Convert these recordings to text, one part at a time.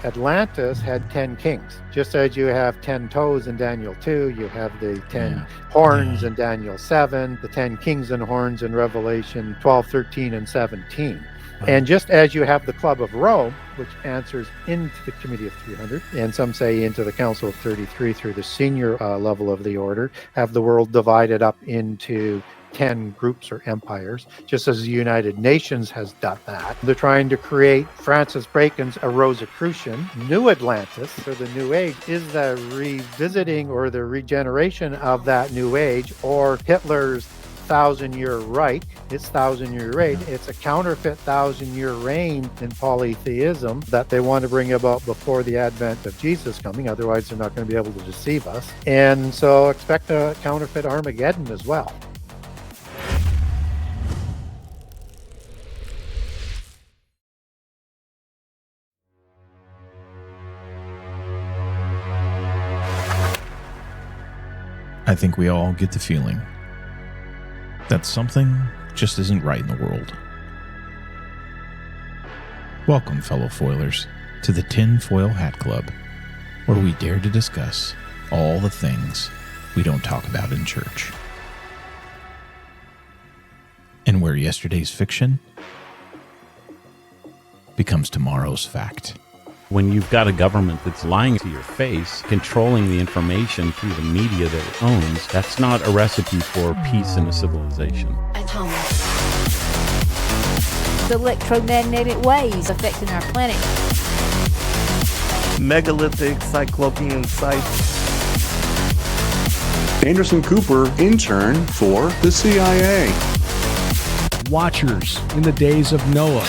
Atlantis had 10 kings. Just as you have 10 toes in Daniel 2, you have the 10 horns in Daniel 7, the 10 kings and horns in Revelation 12, 13, and 17. And just as you have the Club of Rome, which answers into the Committee of 300, and some say into the Council of 33 through the senior level of the order, have the world divided up into 10 groups or empires, just as the United Nations has done that. They're trying to create Francis Bacon's A Rosicrucian, New Atlantis, or the New Age, is the revisiting or the regeneration of that New Age, or Hitler's 1,000-year Reich, his 1,000-year reign. It's a counterfeit 1,000-year reign in polytheism that they want to bring about before the advent of Jesus coming. Otherwise, they're not going to be able to deceive us. And so expect a counterfeit Armageddon as well. I think we all get the feeling that something just isn't right in the world. Welcome, fellow foilers, to the Tin Foil Hat Club, where we dare to discuss all the things we don't talk about in church. And where yesterday's fiction becomes tomorrow's fact. When you've got a government that's lying to your face, controlling the information through the media that it owns, that's not a recipe for peace in a civilization. Atomic. The electromagnetic waves affecting our planet. Megalithic cyclopean sites. Anderson Cooper, intern for the CIA. Watchers in the days of Noah.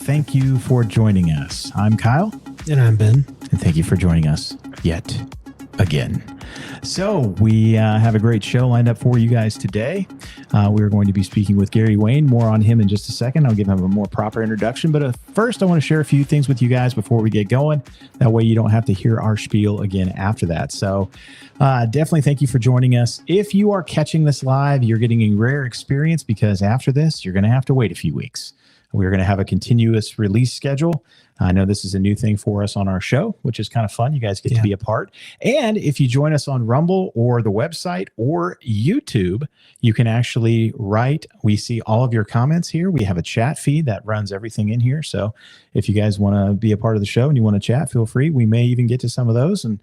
Thank you for joining us. I'm Kyle. And I'm Ben. And thank you for joining us yet again. So we have a great show lined up for you guys today. We're going to be speaking with Gary Wayne. More on him in just a second. I'll give him a more proper introduction. But first, I want to share a few things with you guys before we get going. That way you don't have to hear our spiel again after that. So definitely thank you for joining us. If you are catching this live, you're getting a rare experience because after this, you're going to have to wait a few weeks. We're going to have a continuous release schedule. I know this is a new thing for us on our show, which is kind of fun. You guys get to be a part. And if you join us on Rumble or the website or YouTube, you can actually write. We see all of your comments here. We have a chat feed that runs everything in here. So if you guys want to be a part of the show and you want to chat, feel free. We may even get to some of those. And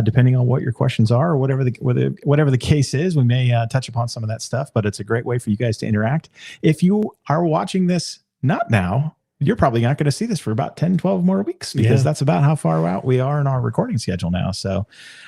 depending on what your questions are or whatever the case is, we may touch upon some of that stuff. But it's a great way for you guys to interact. If you are watching this not now, you're probably not going to see this for about 10, 12 more weeks because that's about how far out we are in our recording schedule now. So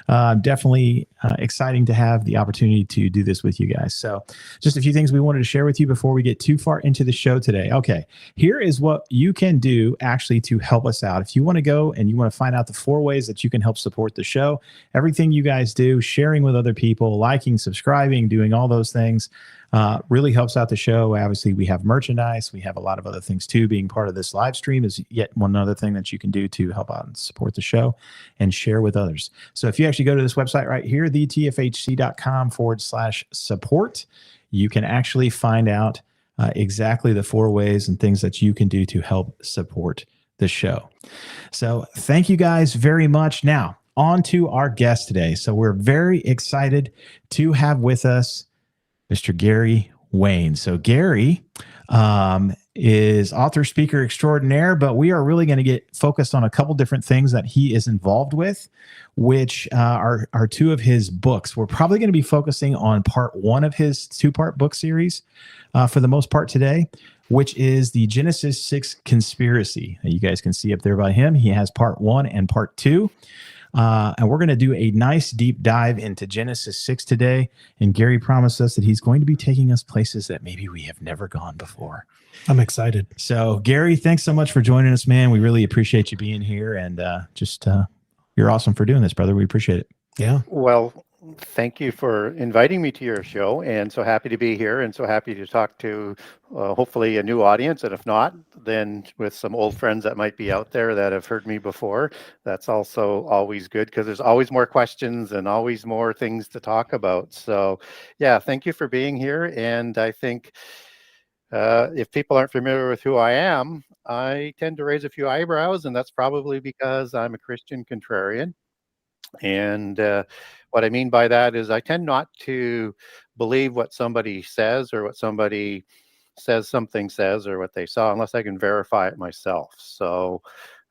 definitely exciting to have the opportunity to do this with you guys. So just a few things we wanted to share with you before we get too far into the show today. Okay, here is what you can do actually to help us out. If you want to go and you want to find out the 4 ways that you can help support the show, everything you guys do, sharing with other people, liking, subscribing, doing all those things, really helps out the show. Obviously, we have merchandise. We have a lot of other things too. Being part of this live stream is yet one other thing that you can do to help out and support the show and share with others. So if you actually go to this website right here, thetfhc.com/support, you can actually find out exactly the 4 ways and things that you can do to help support the show. So thank you guys very much. Now, on to our guest today. So we're very excited to have with us Mr. Gary Wayne. So Gary is author, speaker extraordinaire, but we are really going to get focused on a couple different things that he is involved with, which are 2 of his books. We're probably going to be focusing on part 1 of his 2-part book series for the most part today, which is the Genesis 6 Conspiracy. You guys can see up there by him. He has part 1 and part 2. And we're going to do a nice deep dive into Genesis 6 today. And Gary promised us that he's going to be taking us places that maybe we have never gone before. I'm excited. So, Gary, thanks so much for joining us, man. We really appreciate you being here. And you're awesome for doing this, brother. We appreciate it. Yeah. Well, Thank you for inviting me to your show, and so happy to be here, and so happy to talk to hopefully a new audience, and if not, then with some old friends that might be out there that have heard me before. That's also always good because there's always more questions and always more things to talk about. So, yeah, thank you for being here, and I think if people aren't familiar with who I am, I tend to raise a few eyebrows, and that's probably because I'm a Christian contrarian. And what I mean by that is I tend not to believe what somebody says or what somebody says something says or what they saw unless I can verify it myself. So,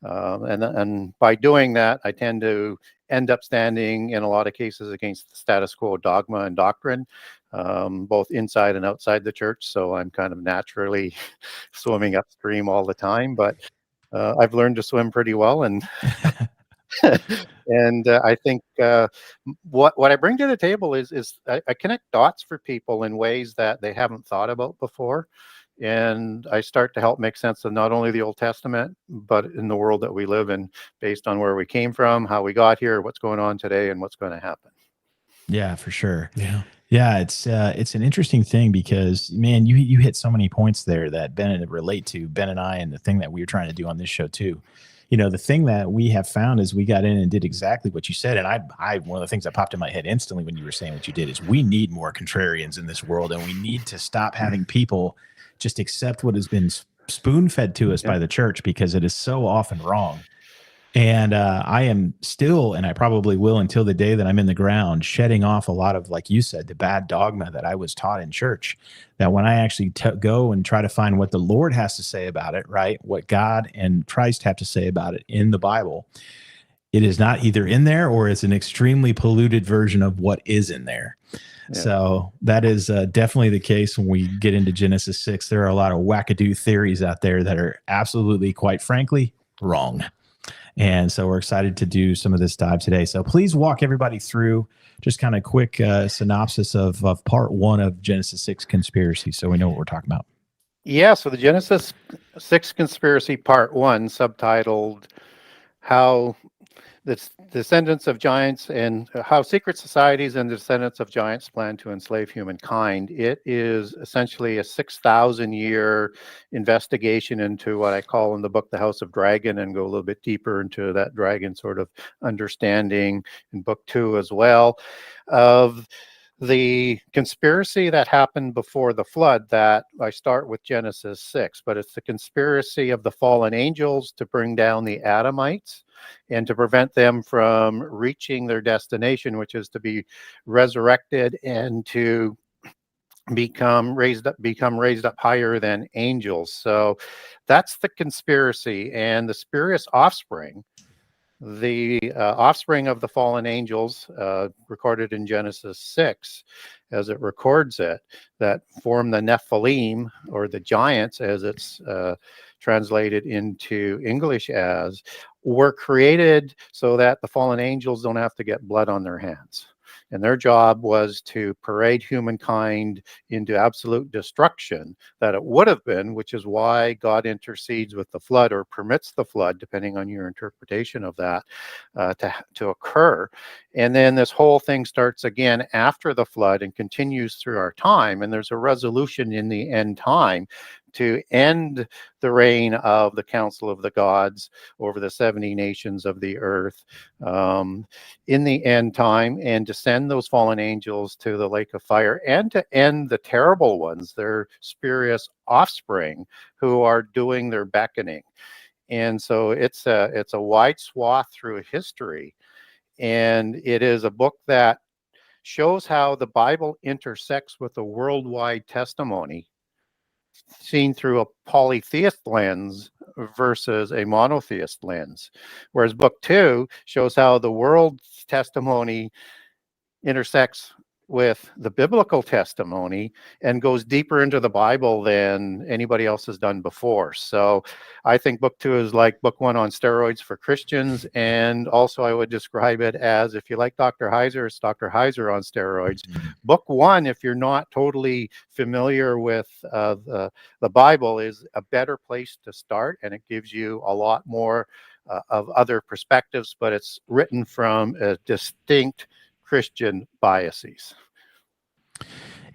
and by doing that, I tend to end up standing in a lot of cases against the status quo dogma and doctrine, both inside and outside the church. So I'm kind of naturally swimming upstream all the time, but I've learned to swim pretty well, and and I think what I bring to the table is I connect dots for people in ways that they haven't thought about before, and I start to help make sense of not only the Old Testament but in the world that we live in, based on where we came from, how we got here, what's going on today, and what's going to happen. Yeah, for sure. Yeah, it's an interesting thing because, man, you hit so many points there that Ben relate to, Ben and I, and the thing that we were trying to do on this show too. You know, the thing that we have found is we got in and did exactly what you said. And I one of the things that popped in my head instantly when you were saying what you did is we need more contrarians in this world, and we need to stop having people just accept what has been spoon fed to us by the church, because it is so often wrong. And I am still, and I probably will until the day that I'm in the ground, shedding off a lot of, like you said, the bad dogma that I was taught in church. That when I actually go and try to find what the Lord has to say about it, right, what God and Christ have to say about it in the Bible, it is not either in there or it's an extremely polluted version of what is in there. Yeah. So that is definitely the case when we get into Genesis 6. There are a lot of wackadoo theories out there that are absolutely, quite frankly, wrong. And so we're excited to do some of this dive today. So please walk everybody through just kind of quick synopsis of part 1 of Genesis 6 conspiracy, so we know what we're talking about. Yeah, so the Genesis 6 conspiracy part 1, subtitled How the Descendants of Giants and How Secret Societies and Descendants of Giants Plan to Enslave Humankind. It is essentially a 6,000-year investigation into what I call in the book the House of Dragon, and go a little bit deeper into that dragon sort of understanding in book 2 as well, of the conspiracy that happened before the flood. That I start with Genesis 6, but it's the conspiracy of the fallen angels to bring down the Adamites and to prevent them from reaching their destination, which is to be resurrected and to become raised up higher than angels. So that's the conspiracy. And the spurious offspring, the offspring of the fallen angels, recorded in Genesis 6, as it records it, that form the Nephilim, or the giants, as it's translated into English as, were created so that the fallen angels don't have to get blood on their hands. And their job was to parade humankind into absolute destruction that it would have been, which is why God intercedes with the flood, or permits the flood, depending on your interpretation of that, to occur. And then this whole thing starts again after the flood and continues through our time. And there's a resolution in the end time to end the reign of the Council of the Gods over the 70 nations of the earth in the end time, and to send those fallen angels to the lake of fire, and to end the terrible ones, their spurious offspring, who are doing their beckoning. And so it's a wide swath through history, and it is a book that shows how the Bible intersects with a worldwide testimony seen through a polytheist lens versus a monotheist lens. Whereas book 2 shows how the world's testimony intersects with the biblical testimony and goes deeper into the Bible than anybody else has done before. So I think book 2 is like book 1 on steroids for Christians. And also I would describe it as, if you like Dr. Heiser, it's Dr. Heiser on steroids. Book 1, if you're not totally familiar with the Bible, is a better place to start, and it gives you a lot more of other perspectives, but it's written from a distinct Christian biases.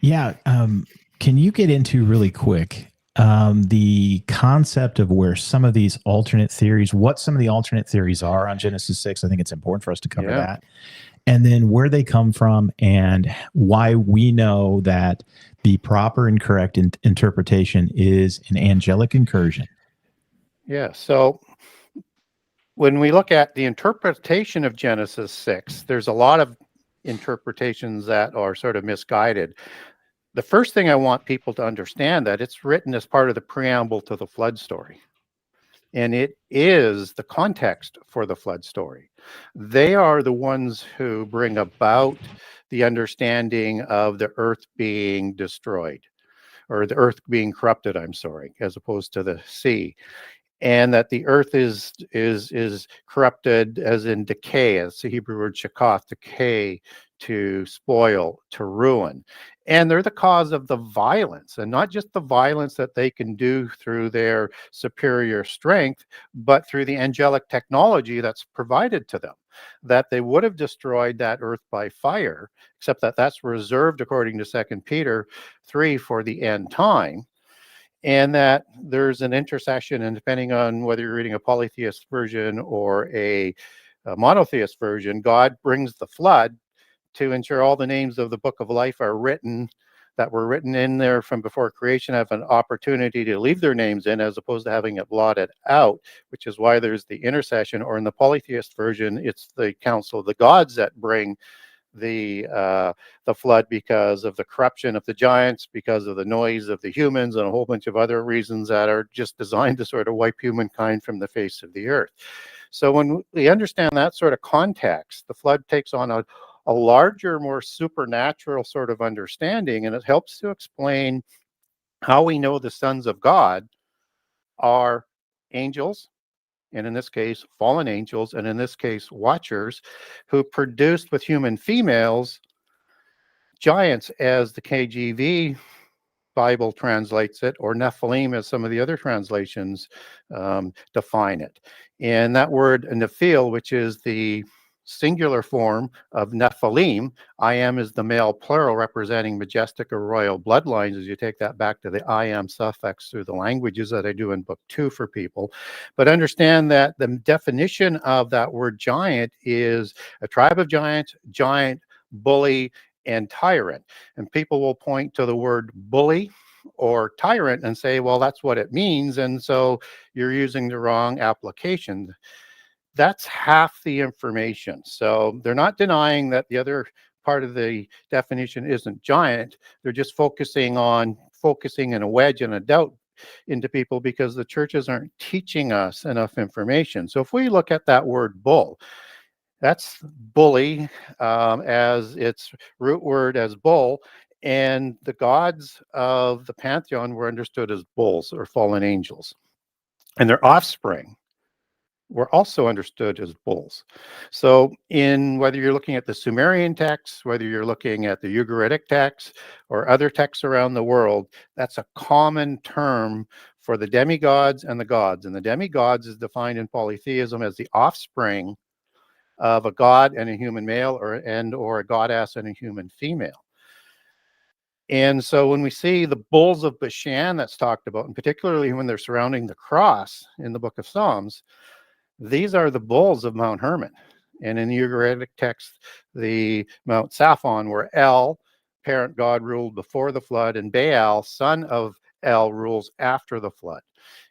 Yeah. Can you get into really quick the concept of where some of these alternate theories, what some of the alternate theories are on Genesis 6? I think it's important for us to cover that. And then where they come from and why we know that the proper and correct interpretation is an angelic incursion. Yeah. So when we look at the interpretation of Genesis 6, there's a lot of interpretations that are sort of misguided. The first thing I want people to understand that it's written as part of the preamble to the flood story. And it is the context for the flood story. They are the ones who bring about the understanding of the earth being destroyed, or the earth being corrupted, I'm sorry, as opposed to the sea. And that the earth is corrupted as in decay, as the Hebrew word shakoth, decay, to spoil, to ruin. And they're the cause of the violence, and not just the violence that they can do through their superior strength, but through the angelic technology that's provided to them. That they would have destroyed that earth by fire, except that that's reserved, according to 2 Peter 3, for the end time. And that there's an intercession, and depending on whether you're reading a polytheist version or a monotheist version, God brings the flood to ensure all the names of the book of life are written, that were written in there from before creation, have an opportunity to leave their names in, as opposed to having it blotted out, which is why there's the intercession. Or in the polytheist version, it's the council of the gods that bring the flood, because of the corruption of the giants, because of the noise of the humans, and a whole bunch of other reasons that are just designed to sort of wipe humankind from the face of the earth. So when we understand that sort of context, the flood takes on a larger, more supernatural sort of understanding, and it helps to explain how we know the sons of God are angels, and in this case, fallen angels, and in this case, watchers, who produced with human females giants, as the KJV Bible translates it, or Nephilim, as some of the other translations define it. And that word Nephil, which is the singular form of Nephilim, I am is the male plural, representing majestic or royal bloodlines, as you take that back to the I am suffix through the languages that I do in book 2 for people. But understand that the definition of that word giant is a tribe of giants, giant, bully, and tyrant. And people will point to the word bully or tyrant and say, well, that's what it means, and so you're using the wrong application. That's half the information. So they're not denying that the other part of the definition isn't giant. They're just focusing in a wedge and a doubt into people, because the churches aren't teaching us enough information. So if we look at that word bull, that's bully, as its root word as bull, and the gods of the pantheon were understood as bulls, or fallen angels, and their offspring were also understood as bulls. So in whether you're looking at the Sumerian texts, whether you're looking at the Ugaritic texts or other texts around the world, that's a common term for the demigods and the gods. And the demigods is defined in polytheism as the offspring of a god and a human male, or a goddess and a human female. And so when we see the bulls of Bashan that's talked about, and particularly when they're surrounding the cross in the book of Psalms, these are the bulls of Mount Hermon. And in the Ugaritic text, the Mount Saphon, where El, parent god, ruled before the flood, and Baal, son of El, rules after the flood.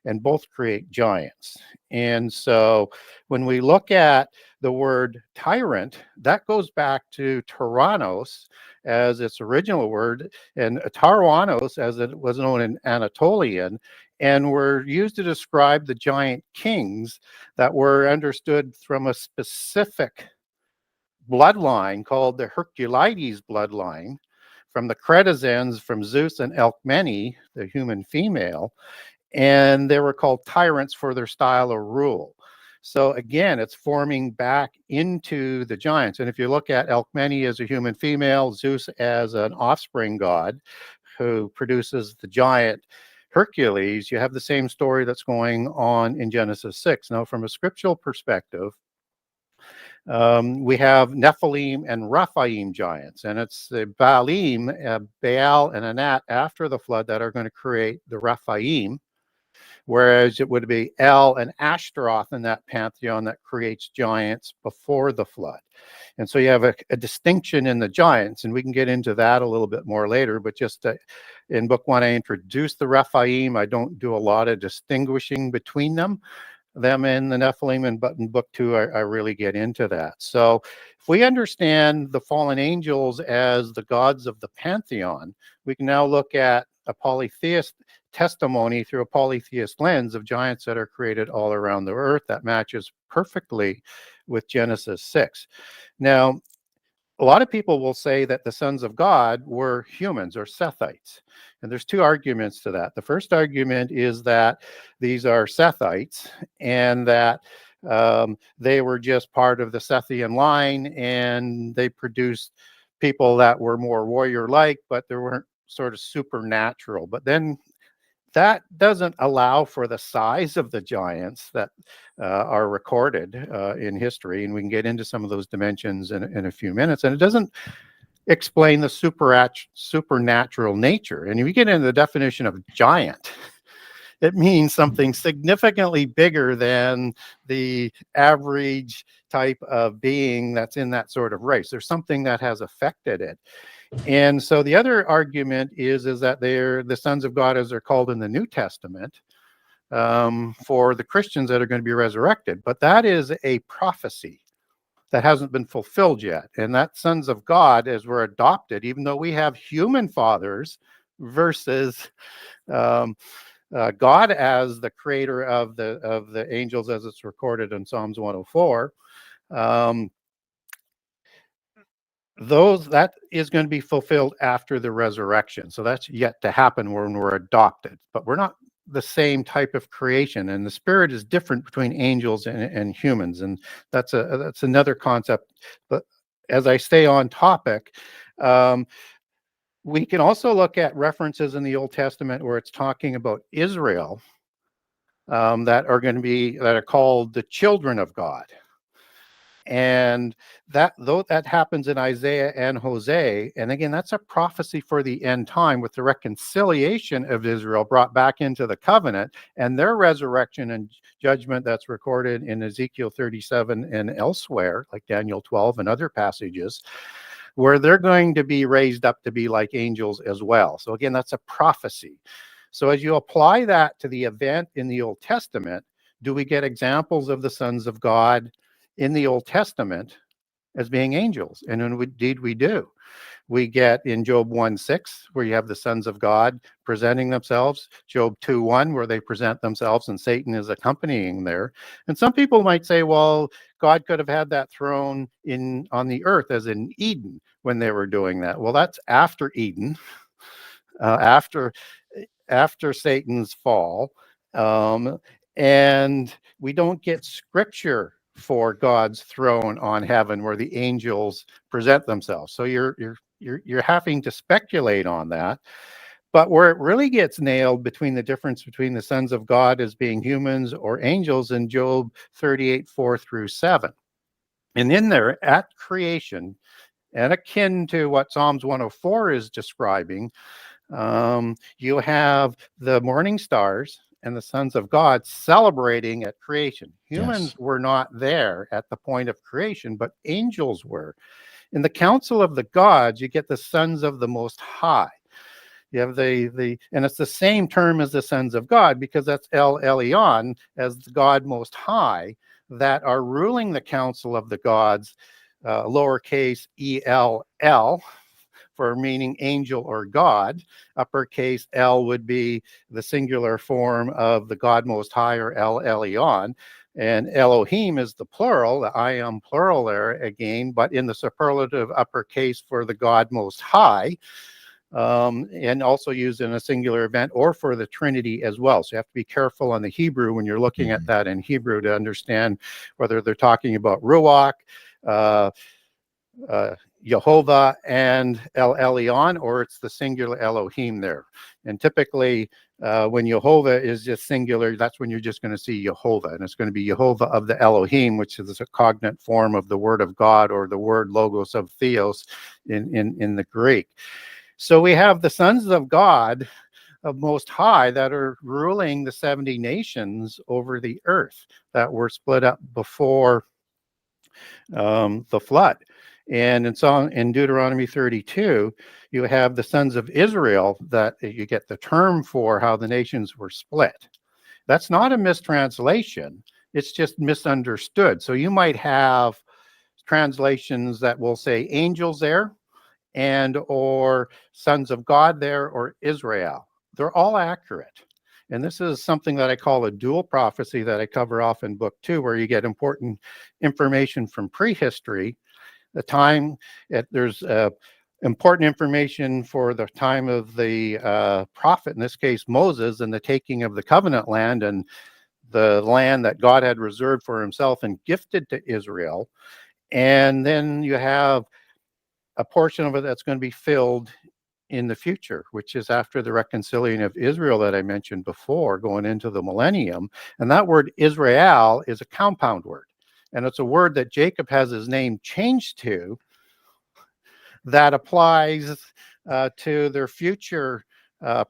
And both create giants. And so when we look at the word tyrant, that goes back to tyrannos as its original word, and Taruanos as it was known in Anatolian, and were used to describe the giant kings that were understood from a specific bloodline called the Herculides bloodline, from the Cretazens, from Zeus and Alcmene, the human female, and they were called tyrants for their style of rule. So again, it's forming back into the giants. And if you look at Alcmene as a human female, Zeus as an offspring god who produces the giant Hercules, you have the same story that's going on in Genesis 6. Now, from a scriptural perspective, We have Nephilim and Rephaim giants, and it's the Baalim, Baal and Anat after the flood that are going to create the Rephaim, whereas it would be El and Ashtaroth in that pantheon that creates giants before the flood. And so you have a distinction in the giants, and we can get into that a little bit more later, but just in book 1, I introduced the Rephaim. I don't do a lot of distinguishing between them and the Nephilim, but in book 2, I really get into that. So if we understand the fallen angels as the gods of the pantheon, we can now look at a polytheist testimony through a polytheist lens of giants that are created all around the earth that matches perfectly with Genesis 6. Now, a lot of people will say that the sons of God were humans or Sethites. And there's 2 arguments to that. The first argument is that these are Sethites and that they were just part of the Sethian line and they produced people that were more warrior-like, but they weren't sort of supernatural. But then that doesn't allow for the size of the giants that are recorded in history, and we can get into some of those dimensions in a few minutes. And it doesn't explain the supernatural nature. And if you get into the definition of giant, it means something significantly bigger than the average type of being that's in that sort of race. There's something that has affected it. And so the other argument is that they're the sons of God as they're called in the New Testament for the Christians that are going to be resurrected. But that is a prophecy that hasn't been fulfilled yet. And that sons of God as we're adopted, even though we have human fathers versus God as the creator of the angels as it's recorded in Psalms 104. That is going to be fulfilled after the resurrection. So that's yet to happen when we're adopted. But we're not the same type of creation, and the spirit is different between angels and humans, and that's another concept. But as I stay on topic, we can also look at references in the Old Testament where it's talking about Israel that are called the children of God. And that happens in Isaiah and Hosea, and again, that's a prophecy for the end time with the reconciliation of Israel brought back into the covenant and their resurrection and judgment that's recorded in Ezekiel 37 and elsewhere, like Daniel 12 and other passages, where they're going to be raised up to be like angels as well. So again, that's a prophecy. So as you apply that to the event in the Old Testament, do we get examples of the sons of God in the Old Testament as being angels? And indeed we do. We get in Job 1:6, where you have the sons of God presenting themselves, Job 2:1, where they present themselves and Satan is accompanying there. And some people might say, well, God could have had that throne on the earth as in Eden when they were doing that. Well, that's after Eden, after Satan's fall. And we don't get scripture for God's throne on heaven where the angels present themselves. So you're having to speculate on that. But where it really gets nailed between the difference between the sons of God as being humans or angels in Job 38:4-7. And in there, at creation, and akin to what Psalms 104 is describing, you have the morning stars and the sons of God celebrating at creation. Humans were not there at the point of creation, but angels were. In the council of the gods, you get the sons of the Most High. You have and it's the same term as the sons of God because that's El Elyon as the God Most High that are ruling the council of the gods, lowercase ELL, for meaning angel or God. Uppercase L would be the singular form of the God Most High, or El Elyon. And Elohim is the plural, the I am plural there again, but in the superlative uppercase for the God Most High, and also used in a singular event or for the Trinity as well. So you have to be careful on the Hebrew when you're looking at that in Hebrew to understand whether they're talking about Ruach, Jehovah and El Elyon, or it's the singular Elohim there. And typically When Jehovah is just singular, that's when you're just going to see Jehovah, and it's going to be Jehovah of the Elohim, which is a cognate form of the word of God, or the word logos of theos in the Greek. So we have the sons of God of Most High that are ruling the 70 nations over the earth that were split up before the flood. And in Deuteronomy 32, you have the sons of Israel that you get the term for how the nations were split. That's not a mistranslation. It's just misunderstood. So you might have translations that will say angels there, and or sons of God there, or Israel. They're all accurate. And this is something that I call a dual prophecy that I cover off in book 2, where you get important information from prehistory, the time, there's important information for the time of the prophet, in this case Moses, and the taking of the covenant land and the land that God had reserved for himself and gifted to Israel. And then you have a portion of it that's going to be filled in the future, which is after the reconciliation of Israel that I mentioned before, going into the millennium. And that word Israel is a compound word. And it's a word that Jacob has his name changed to that applies to their future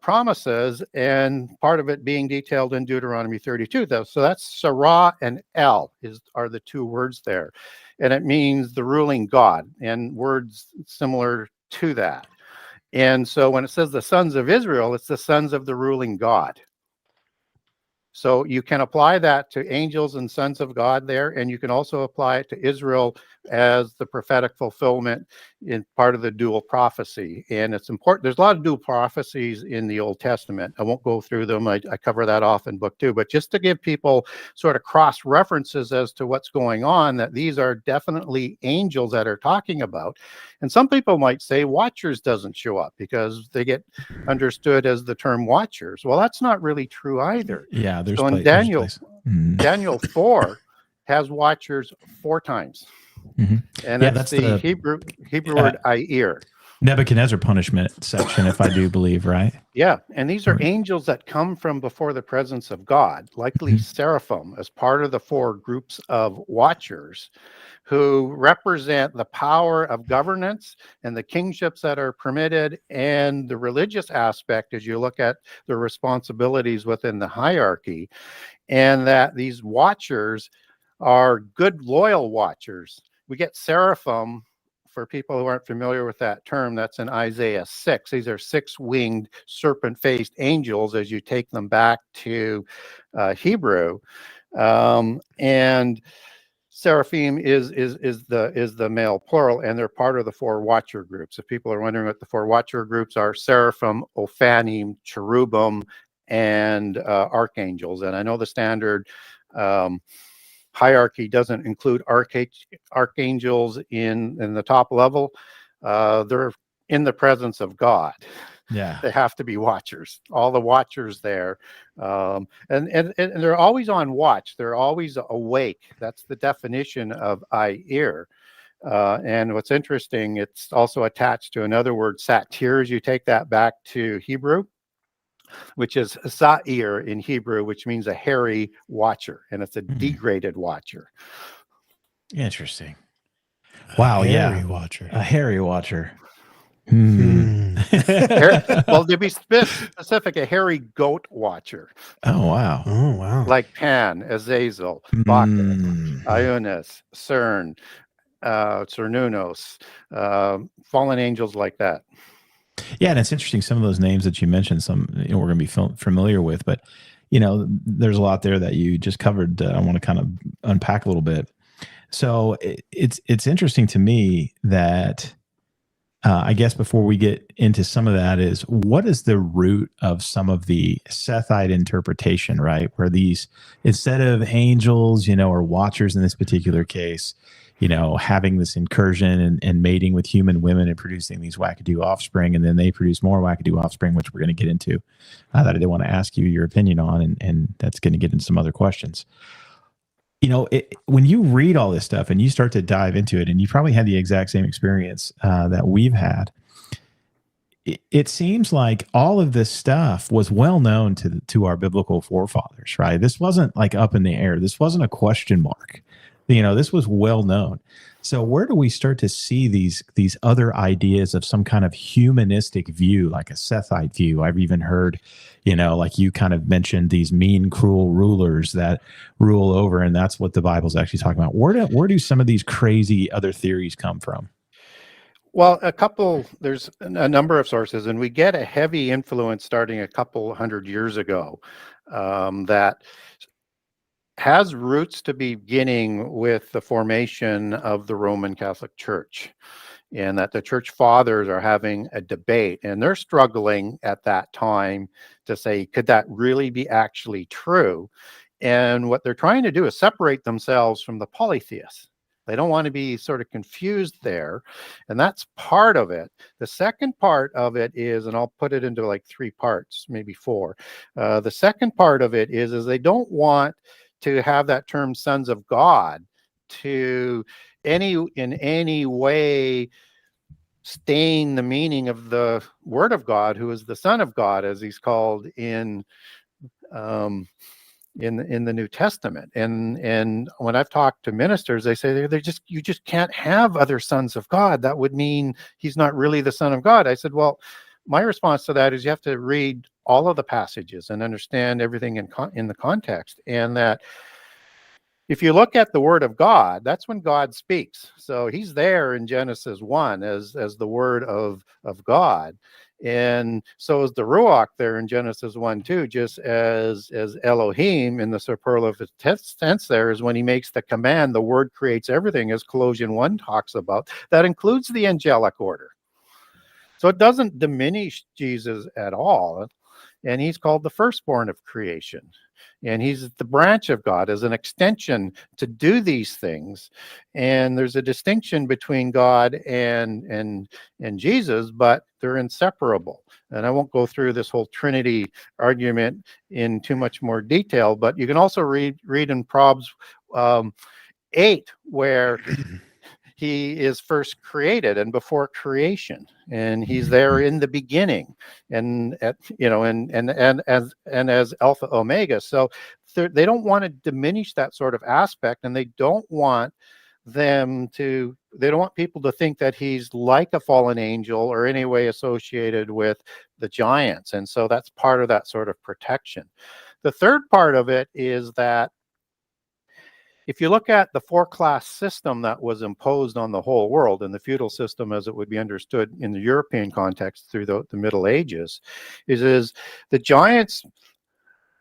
promises, and part of it being detailed in Deuteronomy 32. So that's Sarah and El are the two words there. And it means the ruling God, and words similar to that. And so when it says the sons of Israel, it's the sons of the ruling God. So you can apply that to angels and sons of God there, and you can also apply it to Israel as the prophetic fulfillment in part of the dual prophecy. And it's important. There's a lot of dual prophecies in the Old Testament. I won't go through them. I cover that off in book 2, but just to give people sort of cross references as to what's going on, that these are definitely angels that are talking about. And some people might say watchers doesn't show up because they get understood as the term watchers. Well, that's not really true either. Yeah, there's so in Daniel 4 has watchers 4 times. Mm-hmm. And that's the Hebrew word Air. Nebuchadnezzar punishment section, if I do believe, right? Yeah, and these are angels that come from before the presence of God, likely seraphim, as part of the 4 groups of watchers who represent the power of governance and the kingships that are permitted, and the religious aspect as you look at the responsibilities within the hierarchy, and that these watchers are good, loyal watchers. We get seraphim, for people who aren't familiar with that term, that's in Isaiah 6. These are 6-winged, serpent-faced angels as you take them back to Hebrew. And seraphim is the male plural, and they're part of the 4 watcher groups. If people are wondering what the 4 watcher groups are, seraphim, ophanim, cherubim, and archangels. And I know the standard hierarchy doesn't include archangels in the top level. They're in the presence of God. Yeah, they have to be watchers. All the watchers there, and they're always on watch. They're always awake. That's the definition of Air. And what's interesting, it's also attached to another word, satir. You take that back to Hebrew, which is sa'ir in Hebrew, which means a hairy watcher, and it's a degraded watcher. Interesting. Wow, a hairy watcher. A hairy watcher. Well, to be specific, a hairy goat watcher. Oh, wow. Oh, wow. Like Pan, Azazel, Bacchus, Ionis, Cern, Cernunnos, fallen angels like that. Yeah, and it's interesting. Some of those names that you mentioned, some we're going to be familiar with, but there's a lot there that you just covered. I want to kind of unpack a little bit. So it's interesting to me that I guess before we get into some of that, is what is the root of some of the Sethite interpretation, right? Where these, instead of angels, or watchers in this particular case, having this incursion and mating with human women and producing these wackadoo offspring, and then they produce more wackadoo offspring, which we're going to get into, that I did want to ask you your opinion on, and that's going to get into some other questions. When you read all this stuff and you start to dive into it, and you probably had the exact same experience that we've had, it seems like all of this stuff was well known to our biblical forefathers, right? This wasn't like up in the air. This wasn't a question mark. This was well known. So where do we start to see these other ideas of some kind of humanistic view, like a Sethite view? I've even heard, like you kind of mentioned, these mean, cruel rulers that rule over, and that's what the Bible's actually talking about. Where do some of these crazy other theories come from? Well, there's a number of sources, and we get a heavy influence starting a couple hundred years ago that has roots to beginning with the formation of the Roman Catholic Church, and that the church fathers are having a debate, and they're struggling at that time to say, could that really be actually true? And what they're trying to do is separate themselves from the polytheists. They don't want to be sort of confused there. And that's part of it. The second part of it is, and I'll put it into like 3 parts, maybe 4. The second part of it is they don't want to have that term sons of God to in any way stain the meaning of the Word of God, who is the Son of God, as he's called in the New Testament. And when I've talked to ministers, they say you just can't have other sons of God. That would mean he's not really the Son of God. I said, well, my response to that is you have to read all of the passages and understand everything in the context. And that if you look at the Word of God, that's when God speaks. So he's there in Genesis 1 as the Word of God. And so is the Ruach there in Genesis 1:2, just as Elohim in the superlative tense there is when he makes the command, the Word creates everything, as Colossians 1 talks about. That includes the angelic order. So it doesn't diminish Jesus at all. And he's called the firstborn of creation. And he's the branch of God as an extension to do these things. And there's a distinction between God and Jesus, but they're inseparable. And I won't go through this whole Trinity argument in too much more detail, but you can also read in Proverbs 8, where he is first created and before creation, and he's there in the beginning, and as Alpha Omega. So they don't want to diminish that sort of aspect, and they don't want people to think that he's like a fallen angel or any way associated with the giants. And so that's part of that sort of protection. The third part of it is that if you look at the 4-class system that was imposed on the whole world, and the feudal system as it would be understood in the European context through the Middle Ages, is the giants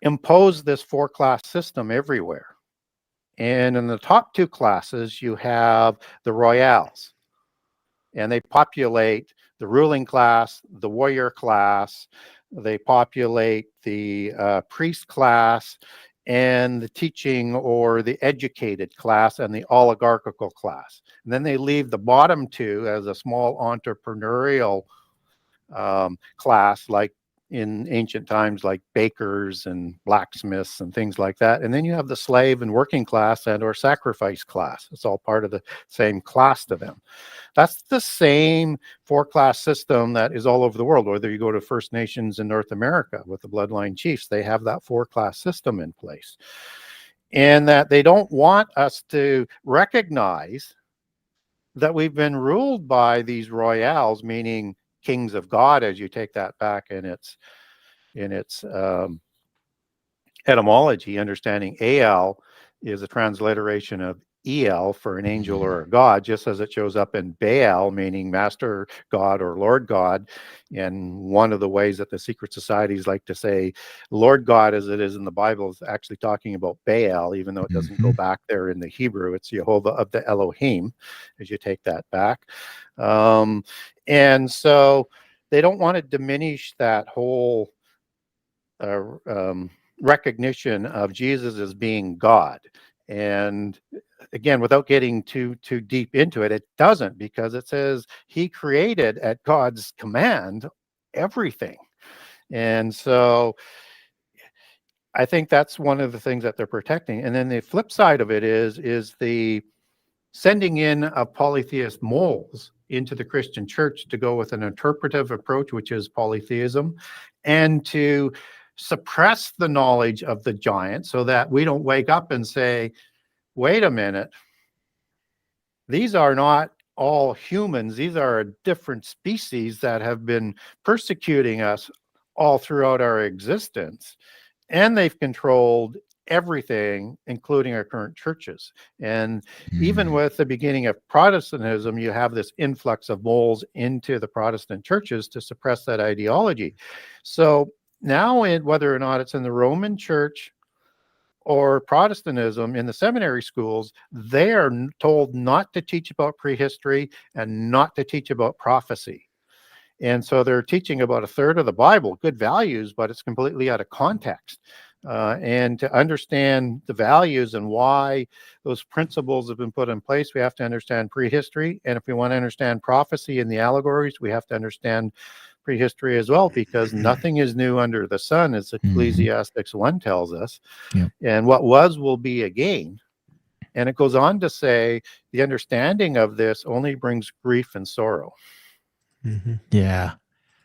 imposed this 4-class system everywhere. And in the top 2 classes, you have the royals, and they populate the ruling class, the warrior class, they populate the priest class, and the teaching or the educated class, and the oligarchical class. And then they leave the bottom 2 as a small entrepreneurial class, like in ancient times, like bakers and blacksmiths and things like that. And then you have the slave and working class and or sacrifice class. It's all part of the same class to them. That's the same 4-class system that is all over the world. Whether you go to First Nations in North America with the bloodline chiefs, they have that 4-class system in place. And that they don't want us to recognize that we've been ruled by these royals, meaning kings of God, as you take that back in its etymology, understanding Al is a transliteration of El for an angel or a god, just as it shows up in Baal, meaning master god or Lord God. And one of the ways that the secret societies like to say Lord God, as it is in the Bible, is actually talking about Baal, even though it doesn't go back there in the Hebrew. It's Jehovah of the Elohim, as you take that back. And so they don't want to diminish that whole recognition of Jesus as being God. And again, without getting too deep into it, it doesn't, because it says he created at God's command everything. And so I think that's one of the things that they're protecting. And then the flip side of it is the sending in of polytheist moles into the Christian church to go with an interpretive approach, which is polytheism, and to suppress the knowledge of the giant so that we don't wake up and say, wait a minute, these are not all humans. These are a different species that have been persecuting us all throughout our existence. And they've controlled everything, including our current churches. And even with the beginning of Protestantism, you have this influx of moles into the Protestant churches to suppress that ideology. So now, whether or not it's in the Roman Church or Protestantism, in the seminary schools, they are told not to teach about prehistory and not to teach about prophecy. And so they're teaching about a third of the Bible, good values, but it's completely out of context. And to understand the values and why those principles have been put in place, we have to understand prehistory. And if we want to understand prophecy and the allegories, we have to understand prehistory as well, because nothing is new under the sun, as Ecclesiastes 1 tells us. Yep. And what was will be again. And it goes on to say the understanding of this only brings grief and sorrow. Yeah.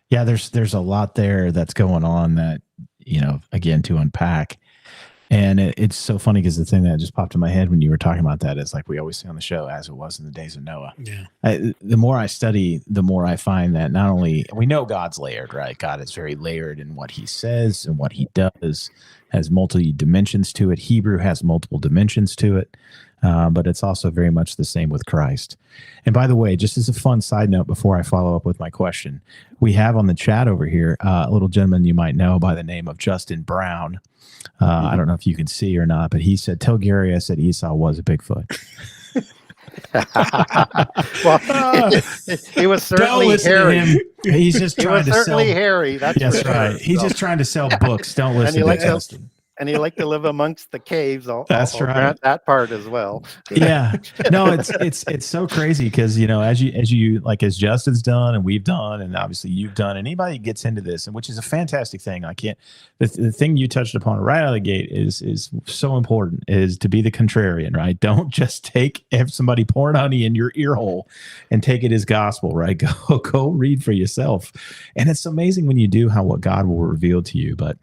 There's a lot there that's going on that, again, to unpack. And it's so funny because the thing that just popped in my head when you were talking about that is, like we always say on the show, as it was in the days of Noah. Yeah. The more I study, the more I find that not only we know God's layered, right? God is very layered in what he says and what he does, has multiple dimensions to it. Hebrew has multiple dimensions to it. But it's also very much the same with Christ. And by the way, just as a fun side note, before I follow up with my question, we have on the chat over here a little gentleman you might know by the name of Justin Brown. I don't know if you can see or not, but he said, "Tell Gary I said Esau was a Bigfoot." Well, he was certainly hairy. He's just trying to sell. Hairy. That's right. He's just trying to sell books. Don't listen to Justin. And he liked to live amongst the caves. I'll right. grant that part as well. Yeah. No, it's so crazy because, as you like, as Justin's done and we've done, and obviously you've done, anybody gets into this, and which is a fantastic thing. The thing you touched upon right out of the gate is so important, is to be the contrarian, right? Don't just have somebody pouring honey in your ear hole and take it as gospel, right? Go read for yourself. And it's amazing when you do how what God will reveal to you. But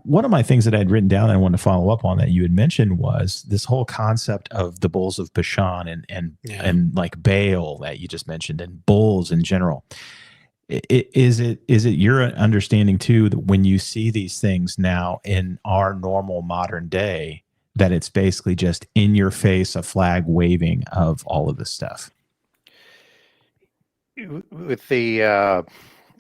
one of my things that I'd written down and I wanted to follow up on that you had mentioned was this whole concept of the bulls of Bashan and like Baal that you just mentioned, and bulls in general. Is it your understanding too that when you see these things now in our normal modern day, that it's basically just in your face, a flag waving of all of this stuff? With the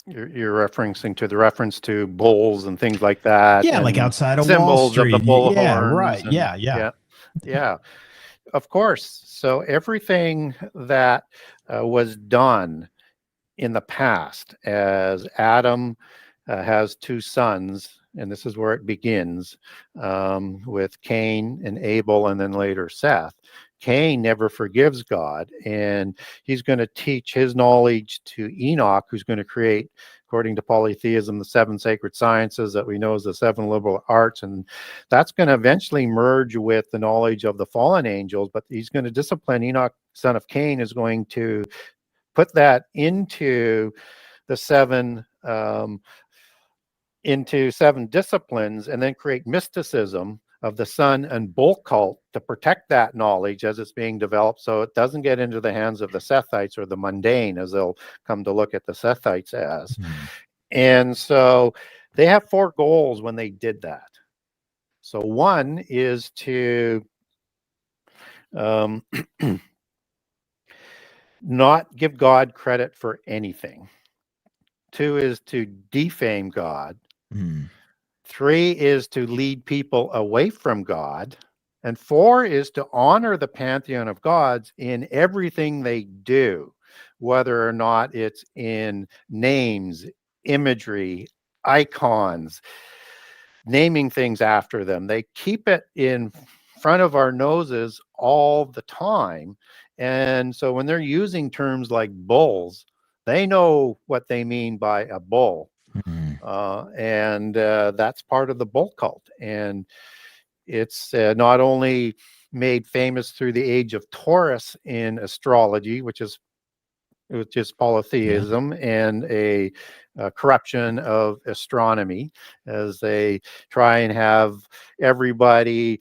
You're referencing to the reference to bulls and things like that. Yeah, like outside of symbols Wall Street. of the bull horns. Right. And, yeah. Of course. So everything that was done in the past, as Adam has two sons, and this is where it begins with Cain and Abel, and then later Seth. Cain never forgives God, and he's going to teach his knowledge to Enoch, who's going to create, according to polytheism, the 7 sacred sciences that we know as the 7 liberal arts, and that's going to eventually merge with the knowledge of the fallen angels. But he's going to discipline Enoch, son of Cain, is going to put that into the 7 disciplines, and then create mysticism of the sun and bull cult to protect that knowledge as it's being developed, so it doesn't get into the hands of the Sethites, or the mundane, as they'll come to look at the Sethites as. And so they have 4 goals when they did that. So one is to not give God credit for anything. 2 is to defame God. 3 is to lead people away from God. And 4 is to honor the pantheon of gods in everything they do, whether or not it's in names, imagery, icons, naming things after them. They keep it in front of our noses all the time. And so when they're using terms like bulls, they know what they mean by a bull. And that's part of the bull cult. And it's not only made famous through the age of Taurus in astrology, which is which is polytheism, and a corruption of astronomy, as they try and have everybody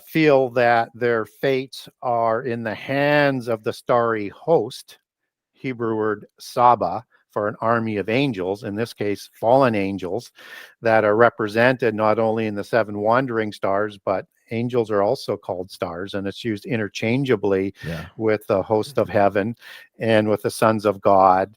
feel that their fates are in the hands of the starry host, Hebrew word Saba, for an army of angels, in this case, fallen angels, that are represented not only in the 7 wandering stars, but angels are also called stars, and it's used interchangeably with the host of heaven and with the sons of God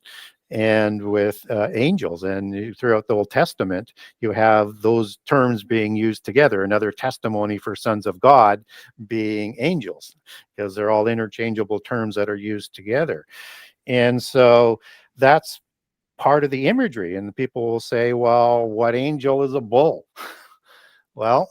and with angels. And throughout the Old Testament, you have those terms being used together. Another testimony for sons of God being angels, because they're all interchangeable terms that are used together. And so that's part of the imagery. And people will say, well, what angel is a bull? Well,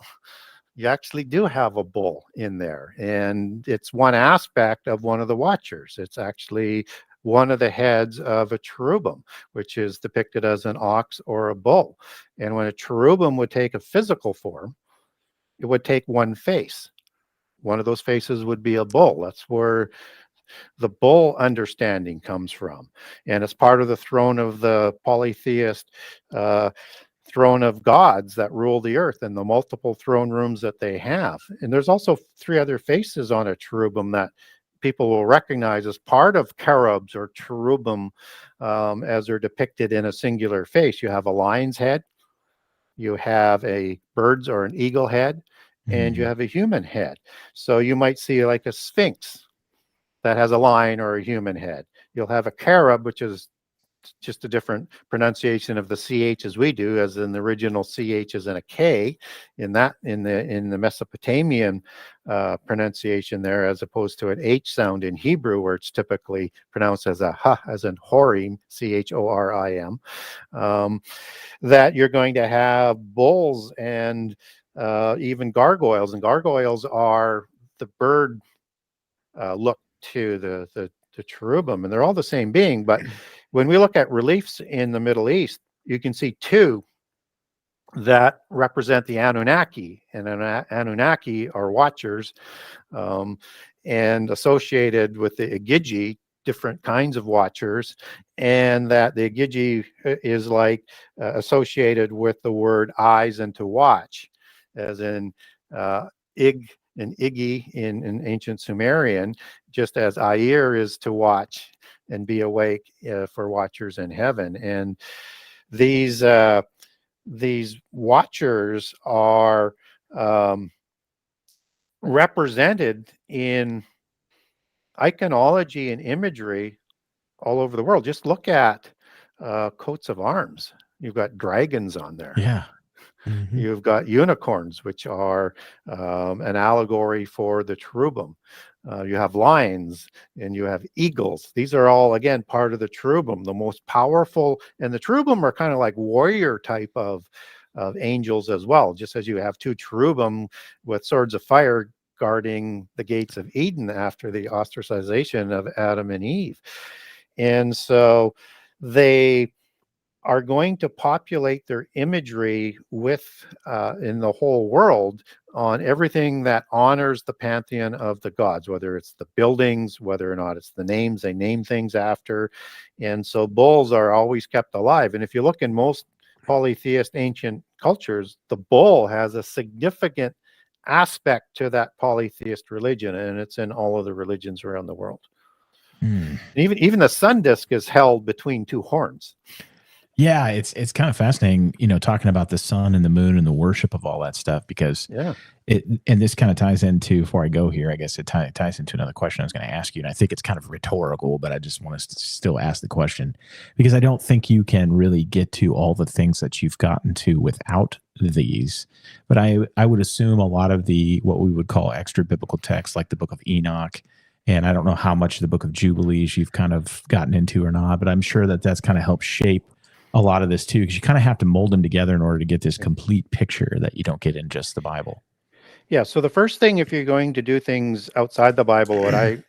you actually do have a bull in there, and it's one aspect of one of the watchers. It's actually one of the heads of a cherubim, which is depicted as an ox or a bull. And when a cherubim would take a physical form, it would take one face. One of those faces would be a bull. That's where the bull understanding comes from. And it's part of the throne of the polytheist throne of gods that rule the earth, and the multiple throne rooms that they have. And there's also 3 other faces on a cherubim that people will recognize as part of cherubs or cherubim, as they're depicted in a singular face. You have a lion's head, you have a bird's or an eagle head, and you have a human head. So you might see like a sphinx that has a lion or a human head. You'll have a cherub, which is just a different pronunciation of the CH as we do, as in the original CH is in a K in the Mesopotamian pronunciation there, as opposed to an H sound in Hebrew, where it's typically pronounced as a H, as in Horim, Chorim. That you're going to have bulls and even gargoyles, and gargoyles are the bird look to the cherubim, and they're all the same being. But when we look at reliefs in the Middle East, you can see 2 that represent the Anunnaki, and Anunnaki are watchers, and associated with the Igigi, different kinds of watchers, and that the Igigi is like associated with the word eyes and to watch, as in Ig and Iggy in ancient Sumerian, just as Ayer is to watch and be awake for watchers in heaven. And these watchers are represented in iconology and imagery all over the world. Just look at coats of arms. You've got dragons on there. Yeah. You've got unicorns, which are an allegory for the cherubim. You have lions and you have eagles. These are all, again, part of the cherubim, the most powerful. And the cherubim are kind of like warrior type of angels as well, just as you have 2 cherubim with swords of fire guarding the gates of Eden after the ostracization of Adam and Eve. And so they are going to populate their imagery with in the whole world on everything that honors the pantheon of the gods, whether it's the buildings, whether or not it's the names they name things after. And so bulls are always kept alive. And if you look in most polytheist ancient cultures, the bull has a significant aspect to that polytheist religion, and it's in all of the religions around the world. And even the sun disk is held between 2 horns. Yeah, it's kind of fascinating, talking about the sun and the moon and the worship of all that stuff, because and this kind of ties into, before I go here, I guess it ties into another question I was going to ask you, and I think it's kind of rhetorical, but I just want to still ask the question, because I don't think you can really get to all the things that you've gotten to without these. But I would assume a lot of the, what we would call extra biblical texts, like the book of Enoch, and I don't know how much of the book of Jubilees you've kind of gotten into or not, but I'm sure that that's kind of helped shape a lot of this too, because you kind of have to mold them together in order to get this complete picture that you don't get in just the Bible. Yeah. So the first thing, if you're going to do things outside the Bible, what I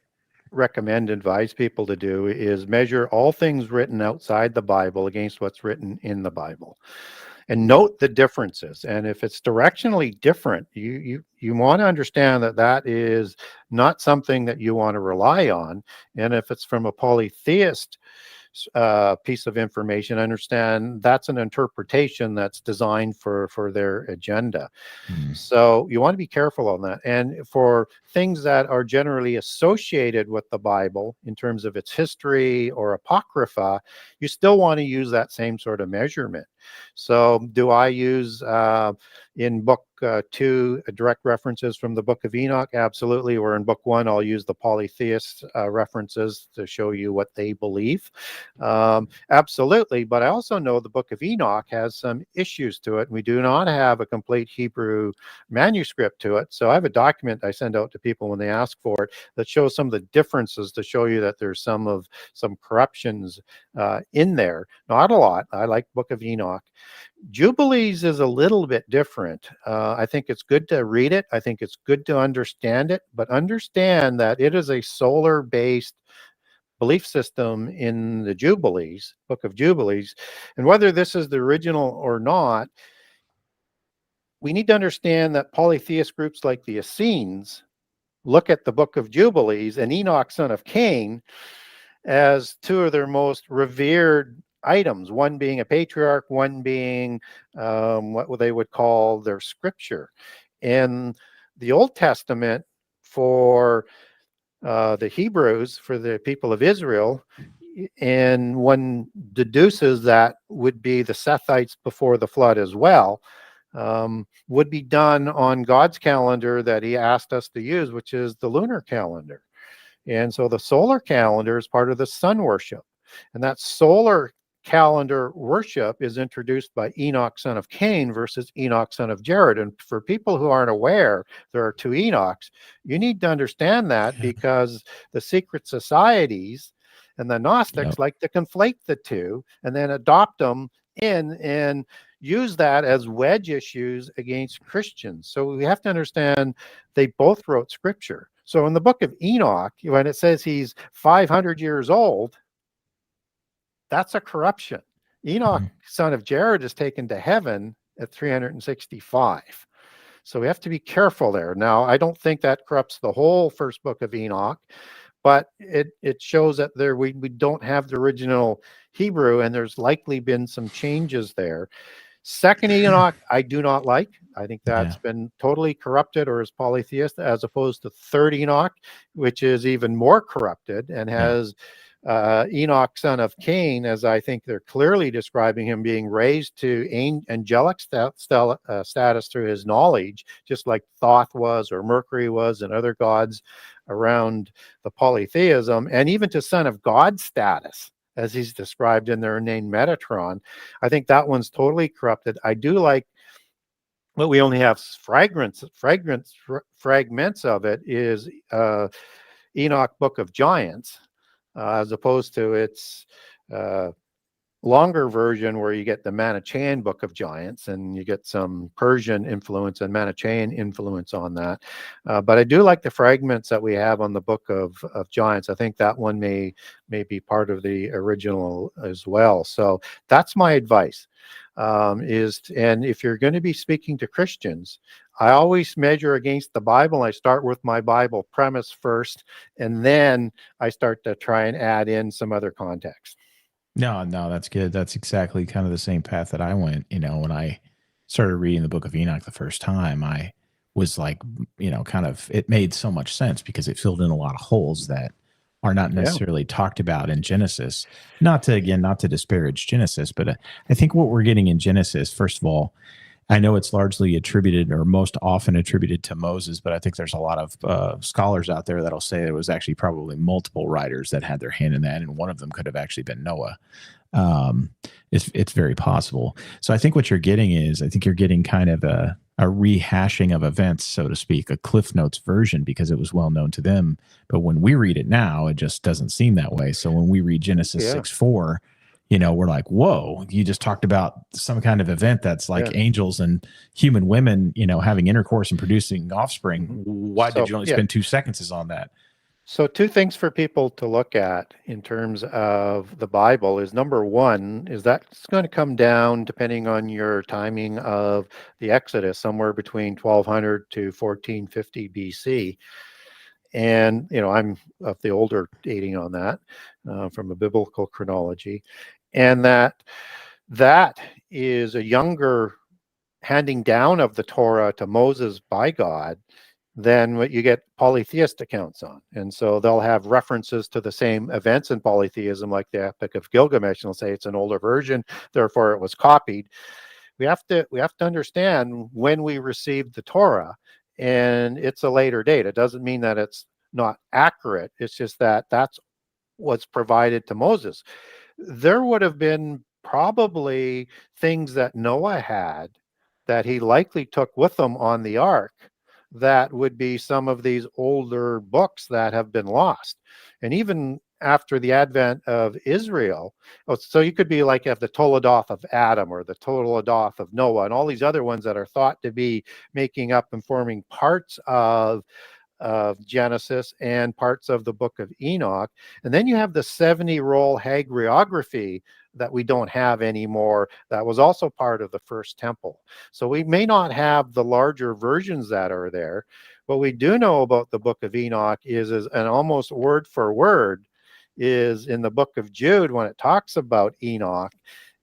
recommend, advise people to do, is measure all things written outside the Bible against what's written in the Bible. and note the differences. And if it's directionally different, you want to understand that that is not something that you want to rely on. And if it's from a polytheist piece of information, understand that's an interpretation that's designed for their agenda. So you want to be careful on that. And for things that are generally associated with the Bible in terms of its history or apocrypha, you still want to use that same sort of measurement. So do I use in book 2 direct references from the book of Enoch? Absolutely. Or in book 1, I'll use the polytheist references to show you what they believe. Absolutely. But I also know the book of Enoch has some issues to it. We do not have a complete Hebrew manuscript to it. So I have a document I send out to people when they ask for it that shows some of the differences to show you that there's some corruptions in there. Not a lot. I like book of Enoch. Jubilees is a little bit different. I think it's good to read it. I think it's good to understand it, but understand that it is a solar-based belief system in the Jubilees, Book of Jubilees. And whether this is the original or not, we need to understand that polytheist groups like the Essenes look at the Book of Jubilees and Enoch, son of Cain, as two of their most revered items, one being a patriarch, one being what they would call their scripture. In the Old Testament, for the Hebrews, for the people of Israel, and one deduces that would be the Sethites before the flood as well, would be done on God's calendar that he asked us to use, which is the lunar calendar. And so the solar calendar is part of the sun worship. And that solar calendar worship is introduced by Enoch, son of Cain, versus Enoch, son of Jared. And for people who aren't aware, there are two Enochs. You need to understand that because the secret societies and the Gnostics like to conflate the two and then adopt them in and use that as wedge issues against Christians. So we have to understand they both wrote scripture. So in the book of Enoch, when it says he's 500 years old, that's a corruption. Enoch, son of Jared, is taken to heaven at 365. So we have to be careful there. Now, I don't think that corrupts the whole first book of Enoch, but it shows that there we don't have the original Hebrew, and there's likely been some changes there. Second Enoch, I do not like. I think that's been totally corrupted or is polytheist, as opposed to third Enoch, which is even more corrupted and has Enoch, son of Cain, as I think they're clearly describing him being raised to angelic status through his knowledge, just like Thoth was or Mercury was and other gods around the polytheism, and even to son of God status, as he's described in their name Metatron. I think that one's totally corrupted. I do like, but we only have fragments of it, is Enoch, Book of Giants, as opposed to its longer version where you get the Manichaean Book of Giants and you get some Persian influence and Manichaean influence on that. But I do like the fragments that we have on the Book of Giants. I think that one may be part of the original as well. So that's my advice. And if you're going to be speaking to Christians, I always measure against the Bible. I start with my Bible premise first, and then I start to try and add in some other context. No, that's good. That's exactly kind of the same path that I went. When I started reading the Book of Enoch the first time, I was like, it made so much sense because it filled in a lot of holes that are not necessarily talked about in Genesis. Not to disparage Genesis, but I think what we're getting in Genesis, first of all, I know it's largely attributed or most often attributed to Moses, but I think there's a lot of scholars out there that'll say there was actually probably multiple writers that had their hand in that, and one of them could have actually been Noah. It's very possible. So I think what you're getting is, I think you're getting kind of a rehashing of events, so to speak, a Cliff Notes version, because it was well known to them. But when we read it now, it just doesn't seem that way. So when we read Genesis 6:4, we're like, whoa, you just talked about some kind of event that's like angels and human women, having intercourse and producing offspring. Why did you only spend 2 seconds on that? So two things for people to look at in terms of the Bible is, number one, is that it's going to come down, depending on your timing of the Exodus, somewhere between 1200 to 1450 BC. And, I'm of the older dating on that from a biblical chronology. And that is a younger handing down of the Torah to Moses by God than what you get polytheist accounts on. And so they'll have references to the same events in polytheism, like the Epic of Gilgamesh, and they'll say it's an older version, therefore it was copied. We have to understand when we received the Torah, and it's a later date. It doesn't mean that it's not accurate. It's just that that's what's provided to Moses. There would have been probably things that Noah had that he likely took with him on the ark that would be some of these older books that have been lost. And even after the advent of Israel, so you could be like, you have the Toledoth of Adam or the Toledoth of Noah and all these other ones that are thought to be making up and forming parts of Genesis and parts of the book of Enoch. And then you have the 70-roll hagiography that we don't have anymore. That was also part of the first temple. So we may not have the larger versions that are there. What we do know about the book of Enoch is an almost word for word is in the book of Jude, when it talks about Enoch,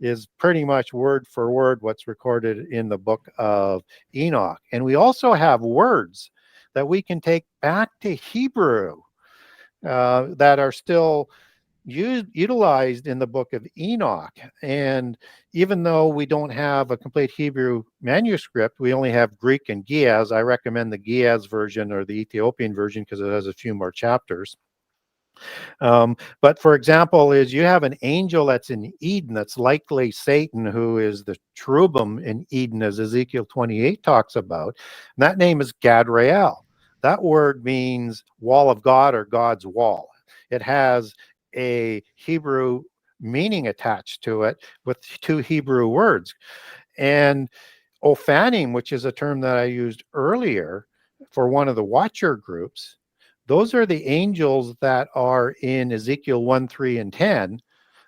is pretty much word for word what's recorded in the book of Enoch. And we also have words that we can take back to Hebrew that are still utilized in the book of Enoch. And even though we don't have a complete Hebrew manuscript, we only have Greek and Ge'ez. I recommend the Ge'ez version or the Ethiopian version because it has a few more chapters. But for example, is you have an angel that's in Eden, that's likely Satan, who is the cherubim in Eden, as Ezekiel 28 talks about. And that name is Gadrael. That word means wall of God or God's wall. It has a Hebrew meaning attached to it with two Hebrew words. And Ophanim, which is a term that I used earlier for one of the watcher groups, those are the angels that are in Ezekiel 1, 3, and 10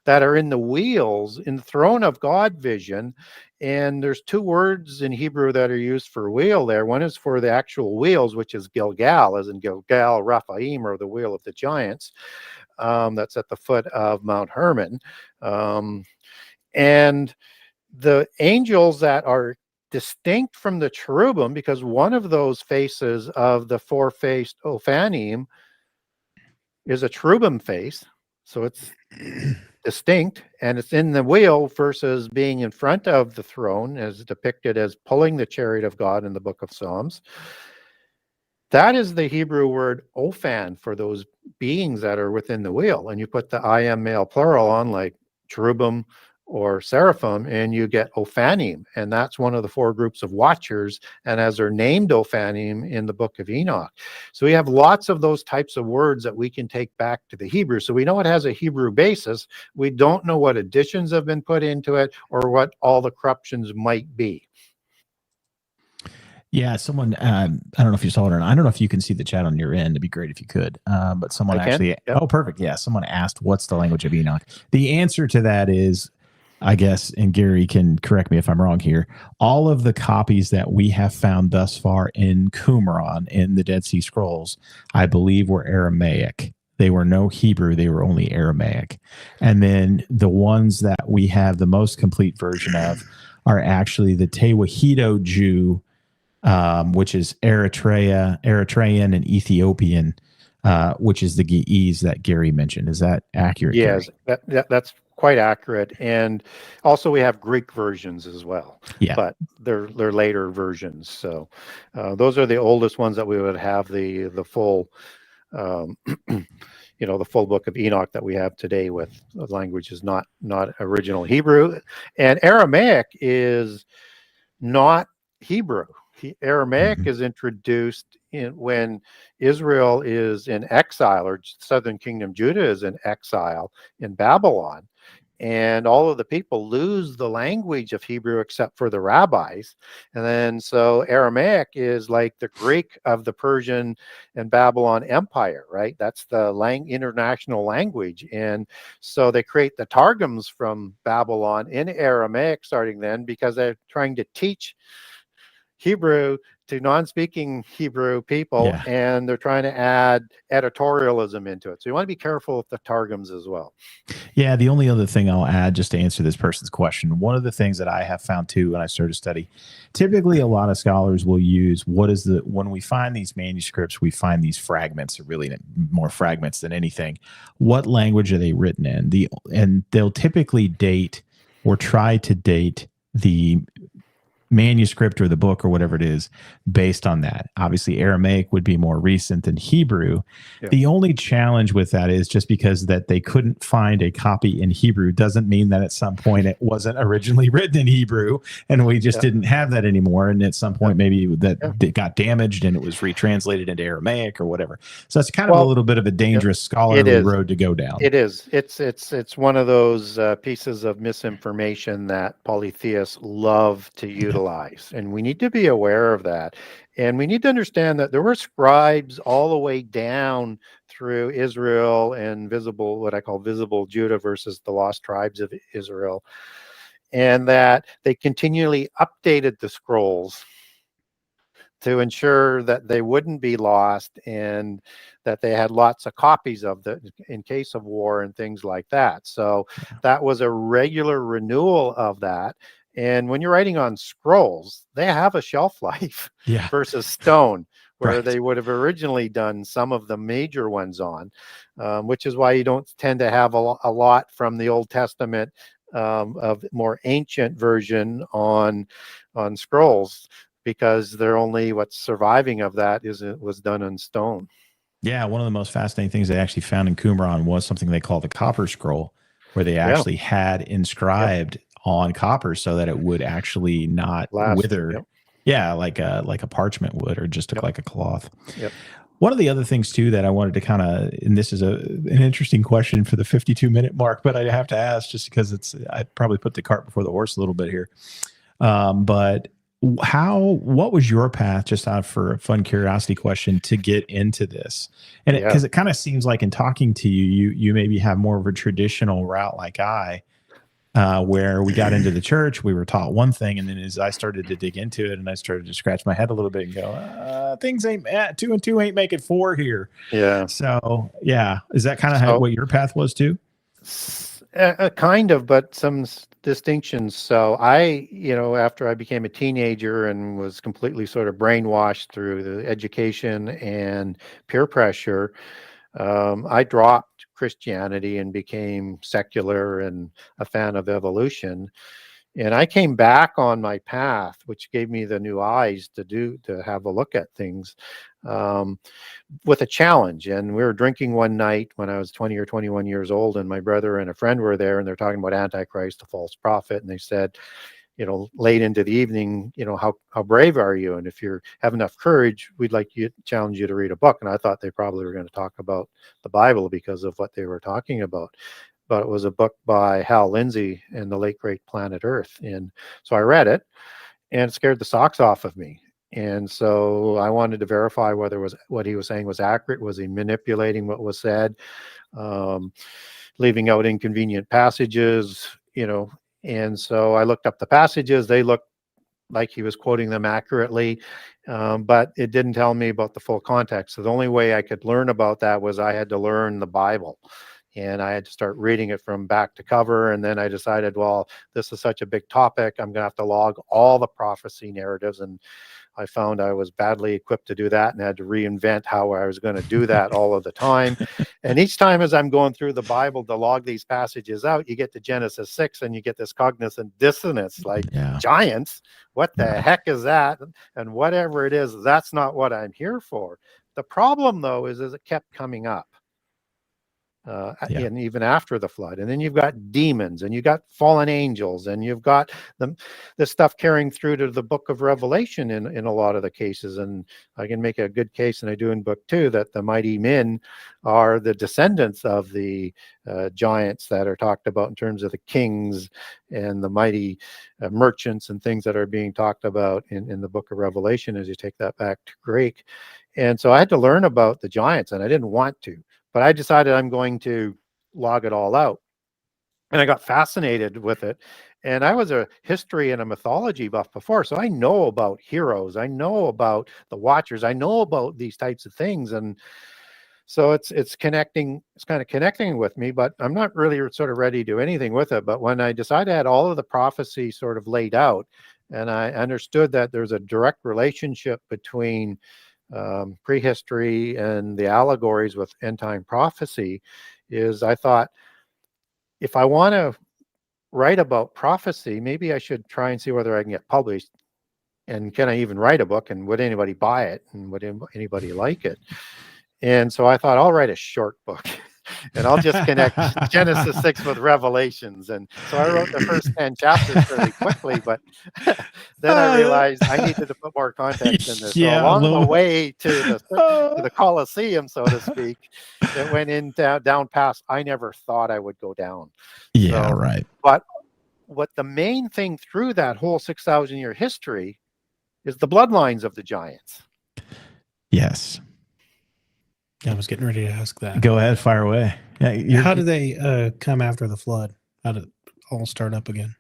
that are in the wheels in the throne of God vision. And there's two words in Hebrew that are used for wheel there. One is for the actual wheels, which is Gilgal, as in Gilgal Raphaim, or the wheel of the giants. That's at the foot of Mount Hermon. And the angels that are distinct from the cherubim, because one of those faces of the four-faced Ophanim is a cherubim face, so it's distinct, and it's in the wheel versus being in front of the throne, as depicted as pulling the chariot of God in the book of Psalms. That is the Hebrew word Ophan for those beings that are within the wheel. And you put the I am male plural on, like cherubim or seraphim, and you get Ophanim. And that's one of the four groups of watchers. And as they're named Ophanim in the book of Enoch. So we have lots of those types of words that we can take back to the Hebrew. So we know it has a Hebrew basis. We don't know what additions have been put into it or what all the corruptions might be. Yeah, someone, I don't know if you saw it or not. I don't know if you can see the chat on your end. It'd be great if you could. But someone actually, oh, perfect. Yeah, someone asked, what's the language of Enoch? The answer to that is, I guess, and Gary can correct me if I'm wrong here, all of the copies that we have found thus far in Qumran, in the Dead Sea Scrolls, I believe were Aramaic. They were no Hebrew. They were only Aramaic. And then the ones that we have the most complete version of are actually the Tewahedo Jew, which is Eritrean and Ethiopian, which is the Ge'ez that Gary mentioned. Is that accurate? Yes, that's quite accurate. And also we have Greek versions as well. Yeah, but they're later versions. So those are the oldest ones that we would have the full, the full book of Enoch that we have today, with the language is not original Hebrew. And Aramaic is not Hebrew. Aramaic is introduced when Israel is in exile, or southern kingdom Judah is in exile in Babylon. and all of the people lose the language of Hebrew except for the rabbis. And then so Aramaic is like the Greek of the Persian and Babylon Empire, right? That's the international language. And so they create the Targums from Babylon in Aramaic starting then, because they're trying to teach Hebrew to non-speaking Hebrew people, Yeah. and they're trying to add editorialism into it. So you want to be careful with the Targums as well. Yeah, the only other thing I'll add, just to answer this person's question, one of the things that I have found too when I started to study, typically a lot of scholars will use when we find these manuscripts, we find these fragments, or really more fragments than anything. What language are they written in? And they'll typically date or try to date the manuscript or the book or whatever it is based on that. Obviously Aramaic would be more recent than Hebrew. Yeah. The only challenge with that is just because that they couldn't find a copy in Hebrew doesn't mean that at some point it wasn't originally written in Hebrew and we just didn't have that anymore, and at some point maybe that it got damaged and it was retranslated into Aramaic or whatever. So it's kind of a little bit of a dangerous scholarly road to go down. It is. It's one of those pieces of misinformation that polytheists love to utilize. And we need to be aware of that. And we need to understand that there were scribes all the way down through Israel and what I call visible Judah versus the lost tribes of Israel. And that they continually updated the scrolls to ensure that they wouldn't be lost, and that they had lots of copies of in case of war and things like that. So that was a regular renewal of that. And when you're writing on scrolls, they have a shelf life versus stone, where they would have originally done some of the major ones on, which is why you don't tend to have a lot from the Old Testament of more ancient version on scrolls, because they're only what's surviving of that was done in stone. Yeah, one of the most fascinating things they actually found in Qumran was something they call the copper scroll, where they actually had inscribed on copper so that it would actually not wither. Yeah, like a parchment would, or just like a cloth. One of the other things too that I wanted to kind of, and this is an interesting question for the 52-minute mark, but I have to ask just because I probably put the cart before the horse a little bit here. But what was your path, just out for a fun curiosity question, to get into this? And because it kind of seems like in talking to you maybe have more of a traditional route like where we got into the church, we were taught one thing, and then as I started to dig into it and I started to scratch my head a little bit and go, things ain't 2 and 2 ain't making 4 here. Yeah. So is that kind of what your path was too? Kind of, but some distinctions. So I, after I became a teenager and was completely sort of brainwashed through the education and peer pressure, I dropped Christianity and became secular and a fan of evolution. And I came back on my path, which gave me the new eyes to have a look at things, with a challenge. And we were drinking one night when I was 20 or 21 years old, and my brother and a friend were there, and they're talking about Antichrist, the false prophet. And they said, late into the evening, how brave are you? And if you have enough courage, we'd like you challenge you to read a book. And I thought they probably were going to talk about the Bible because of what they were talking about. But it was a book by Hal Lindsey and the late great Planet Earth. And so I read it, and it scared the socks off of me. And so I wanted to verify whether what he was saying was accurate. Was he manipulating what was said, leaving out inconvenient passages, And so I looked up the passages. They looked like he was quoting them accurately, but it didn't tell me about the full context. So the only way I could learn about that was I had to learn the Bible. And I had to start reading it from back to cover. And then I decided, well, this is such a big topic, I'm going to have to log all the prophecy narratives. And I found I was badly equipped to do that and had to reinvent how I was going to do that all of the time. And each time as I'm going through the Bible to log these passages out, you get to Genesis 6 and you get this cognitive dissonance, like giants. What the heck is that? And whatever it is, that's not what I'm here for. The problem, though, is it kept coming up. and even after the flood. And then you've got demons, and you've got fallen angels, and you've got the stuff carrying through to the book of Revelation in a lot of the cases. And I can make a good case, and I do in book 2, that the mighty men are the descendants of the giants that are talked about in terms of the kings and the mighty merchants and things that are being talked about in the book of Revelation as you take that back to Greek. And so I had to learn about the giants, and I didn't want to. But I decided I'm going to log it all out. And I got fascinated with it. And I was a history and a mythology buff before. So I know about heroes. I know about the Watchers. I know about these types of things. And so it's connecting. It's kind of connecting with me, but I'm not really sort of ready to do anything with it. But when I decided I had all of the prophecy sort of laid out, and I understood that there's a direct relationship between prehistory and the allegories with end time prophecy, is I thought, if I want to write about prophecy, maybe I should try and see whether I can get published, and can I even write a book, and would anybody buy it, and would anybody like it? And so I thought, I'll write a short book. And I'll just connect Genesis 6 with Revelations. And so I wrote the first 10 chapters fairly quickly, but then I realized I needed to put more context in this. Yeah, so along the way to the Colosseum, so to speak, it went down past I never thought I would go down. Yeah, so, right. But what the main thing through that whole 6,000-year history is the bloodlines of the giants. Yes. I was getting ready to ask that. Go ahead, fire away. Yeah, how did they come after the flood? How did it all start up again?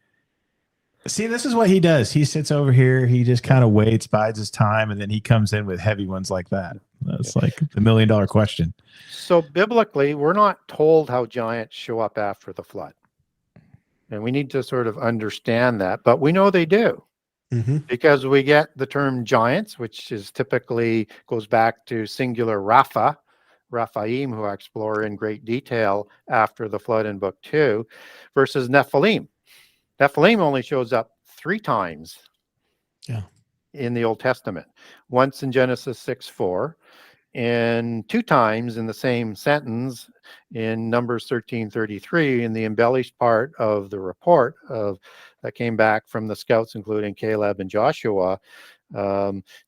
See, this is what he does. He sits over here. He just kind of waits, bides his time, and then he comes in with heavy ones like that. That's like the $1 million question. So biblically, we're not told how giants show up after the flood. And we need to sort of understand that. But we know they do. Mm-hmm. Because we get the term giants, which is typically goes back to singular Raphaim, who I explore in great detail after the flood in book 2, versus Nephilim. Nephilim only shows up 3 times in the Old Testament. Once in Genesis 6:4, and 2 times in the same sentence in Numbers 13:33, in the embellished part of the report that came back from the scouts, including Caleb and Joshua,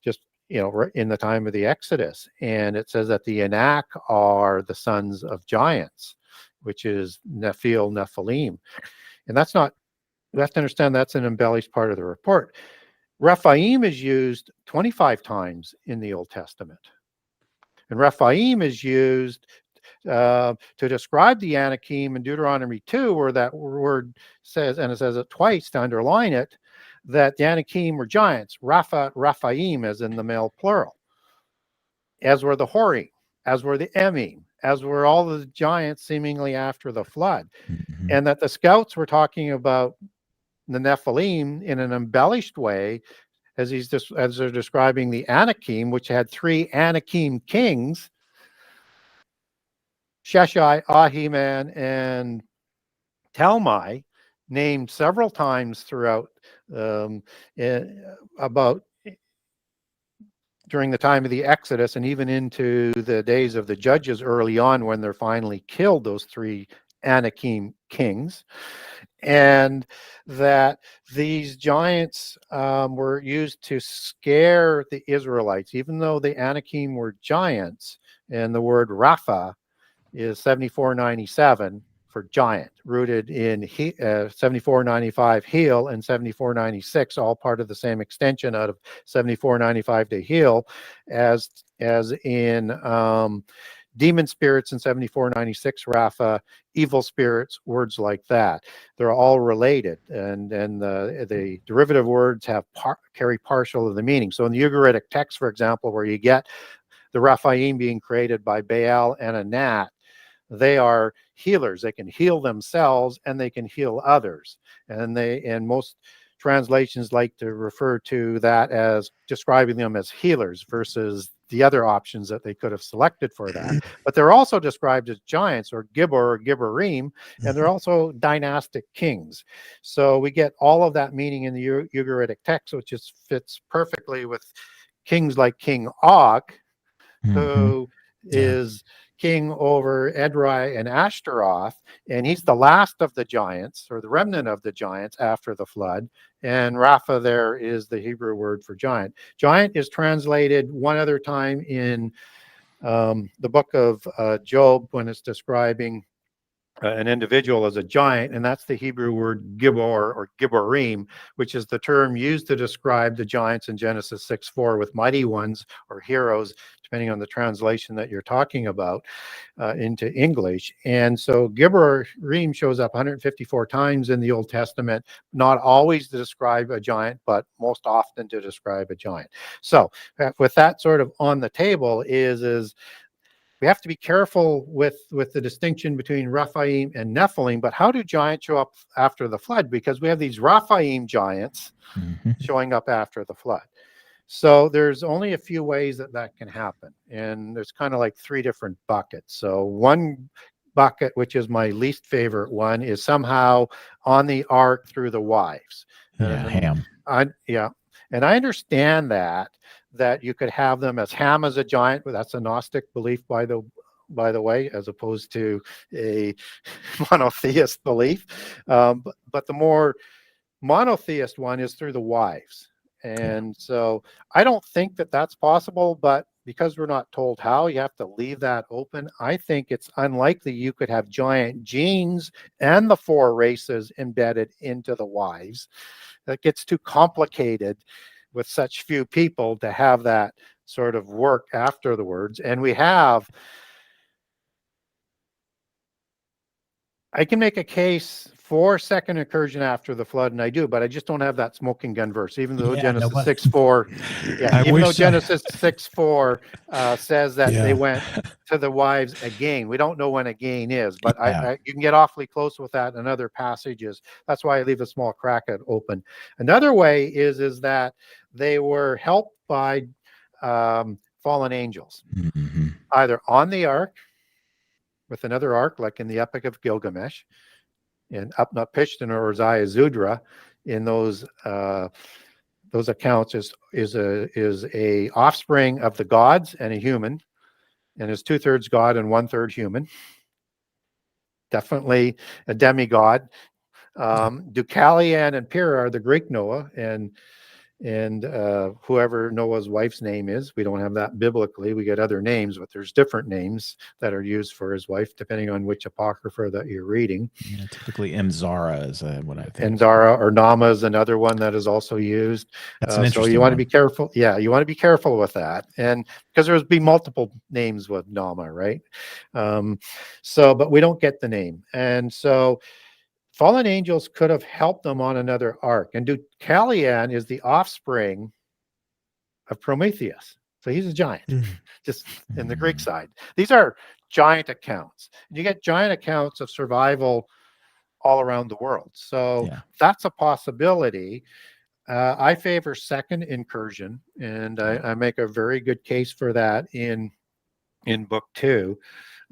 just in the time of the Exodus. And it says that the Enoch are the sons of giants, which is Nephilim. And that's not, you have to understand that's an embellished part of the report. Rephaim is used 25 times in the Old Testament. And Rephaim is used to describe the Enochian in Deuteronomy 2, where that word says, and it says it twice to underline it, that the Enochian were giants, Rephaim, as in the male plural, as were the Horim, as were the Emim, as were all the giants seemingly after the flood. Mm-hmm. And that the scouts were talking about the Nephilim in an embellished way, as they're describing the Enochian, which had 3 Enochian kings, Sheshai, Ahiman, and Talmai, named several times throughout about during the time of the Exodus, and even into the days of the Judges early on, when they're finally killed, those 3 Enochian kings. And that these giants were used to scare the Israelites, even though the Enochian were giants, and the word Rapha is 7497 for giant, rooted in 7495 heel and 7496, all part of the same extension out of 7495 to heel, as in demon spirits in 7496 Rapha, evil spirits, words like that. They're all related, and the derivative words have carry partial of the meaning. So in the Ugaritic text, for example, where you get the Rephaim being created by Baal and Anat, they are healers. They can heal themselves and they can heal others. And most translations like to refer to that as describing them as healers versus the other options that they could have selected for that. But they're also described as giants, or Gibor or Gibborim, and they're also dynastic kings. So we get all of that meaning in the Ugaritic text, which just fits perfectly with kings like King Og, who is king over Edrei and Ashtaroth, and he's the last of the giants, or the remnant of the giants after the flood. And Rapha there is the Hebrew word for giant. Giant is translated one other time in the book of Job when it's describing an individual as a giant, and that's the Hebrew word gibor or giborim, which is the term used to describe the giants in Genesis 6:4 with mighty ones or heroes, depending on the translation that you're talking about into English. And so giborim shows up 154 times in the Old Testament, not always to describe a giant, but most often to describe a giant. So with that sort of on the table is we have to be careful with the distinction between Rephaim and Nephilim, but how do giants show up after the flood? Because we have these Rephaim giants showing up after the flood. So there's only a few ways that can happen. And there's kind of like three different buckets. So one bucket, which is my least favorite one, is somehow on the ark through the wives. Ham. And I understand that you could have them as Ham as a giant, but that's a Gnostic belief, by the way, as opposed to a monotheist belief. But the more monotheist one is through the wives. And so I don't think that that's possible, but because we're not told how, you have to leave that open. I think it's unlikely you could have giant genes and the four races embedded into the wives. That gets too complicated with such few people to have that sort of work afterwards. And I can make a case for second incursion after the flood, and I do, but I just don't have that smoking gun verse, even though Genesis 6:4, Genesis 6:4 says that they went to the wives again. We don't know when again is, but you can get awfully close with that in other passages. That's why I leave a small crack open. Another way is that they were helped by fallen angels, either on the ark with another ark, like in the Epic of Gilgamesh, in Upnapishtim or Uzziah Zudra, in those accounts is a offspring of the gods and a human, and is 2/3 God and 1/3 human. Definitely a demigod. Deucalion and Pyrrha are the Greek Noah, and whoever Noah's wife's name is, we don't have that biblically. We get other names, but there's different names that are used for his wife depending on which apocrypha that you're reading. Typically Mzara is what I think. Mzara or Nama is another one that is also used. That's an interesting so you want to one. be careful. Yeah, you want to be careful with that, and because there's be multiple names with Nama, right? But we don't get the name, and so fallen angels could have helped them on another ark. And Deucalion is the offspring of Prometheus. So he's a giant, just in the Greek side. These are giant accounts. And you get giant accounts of survival all around the world. So that's a possibility. I favor second incursion, and I make a very good case for that in book 2.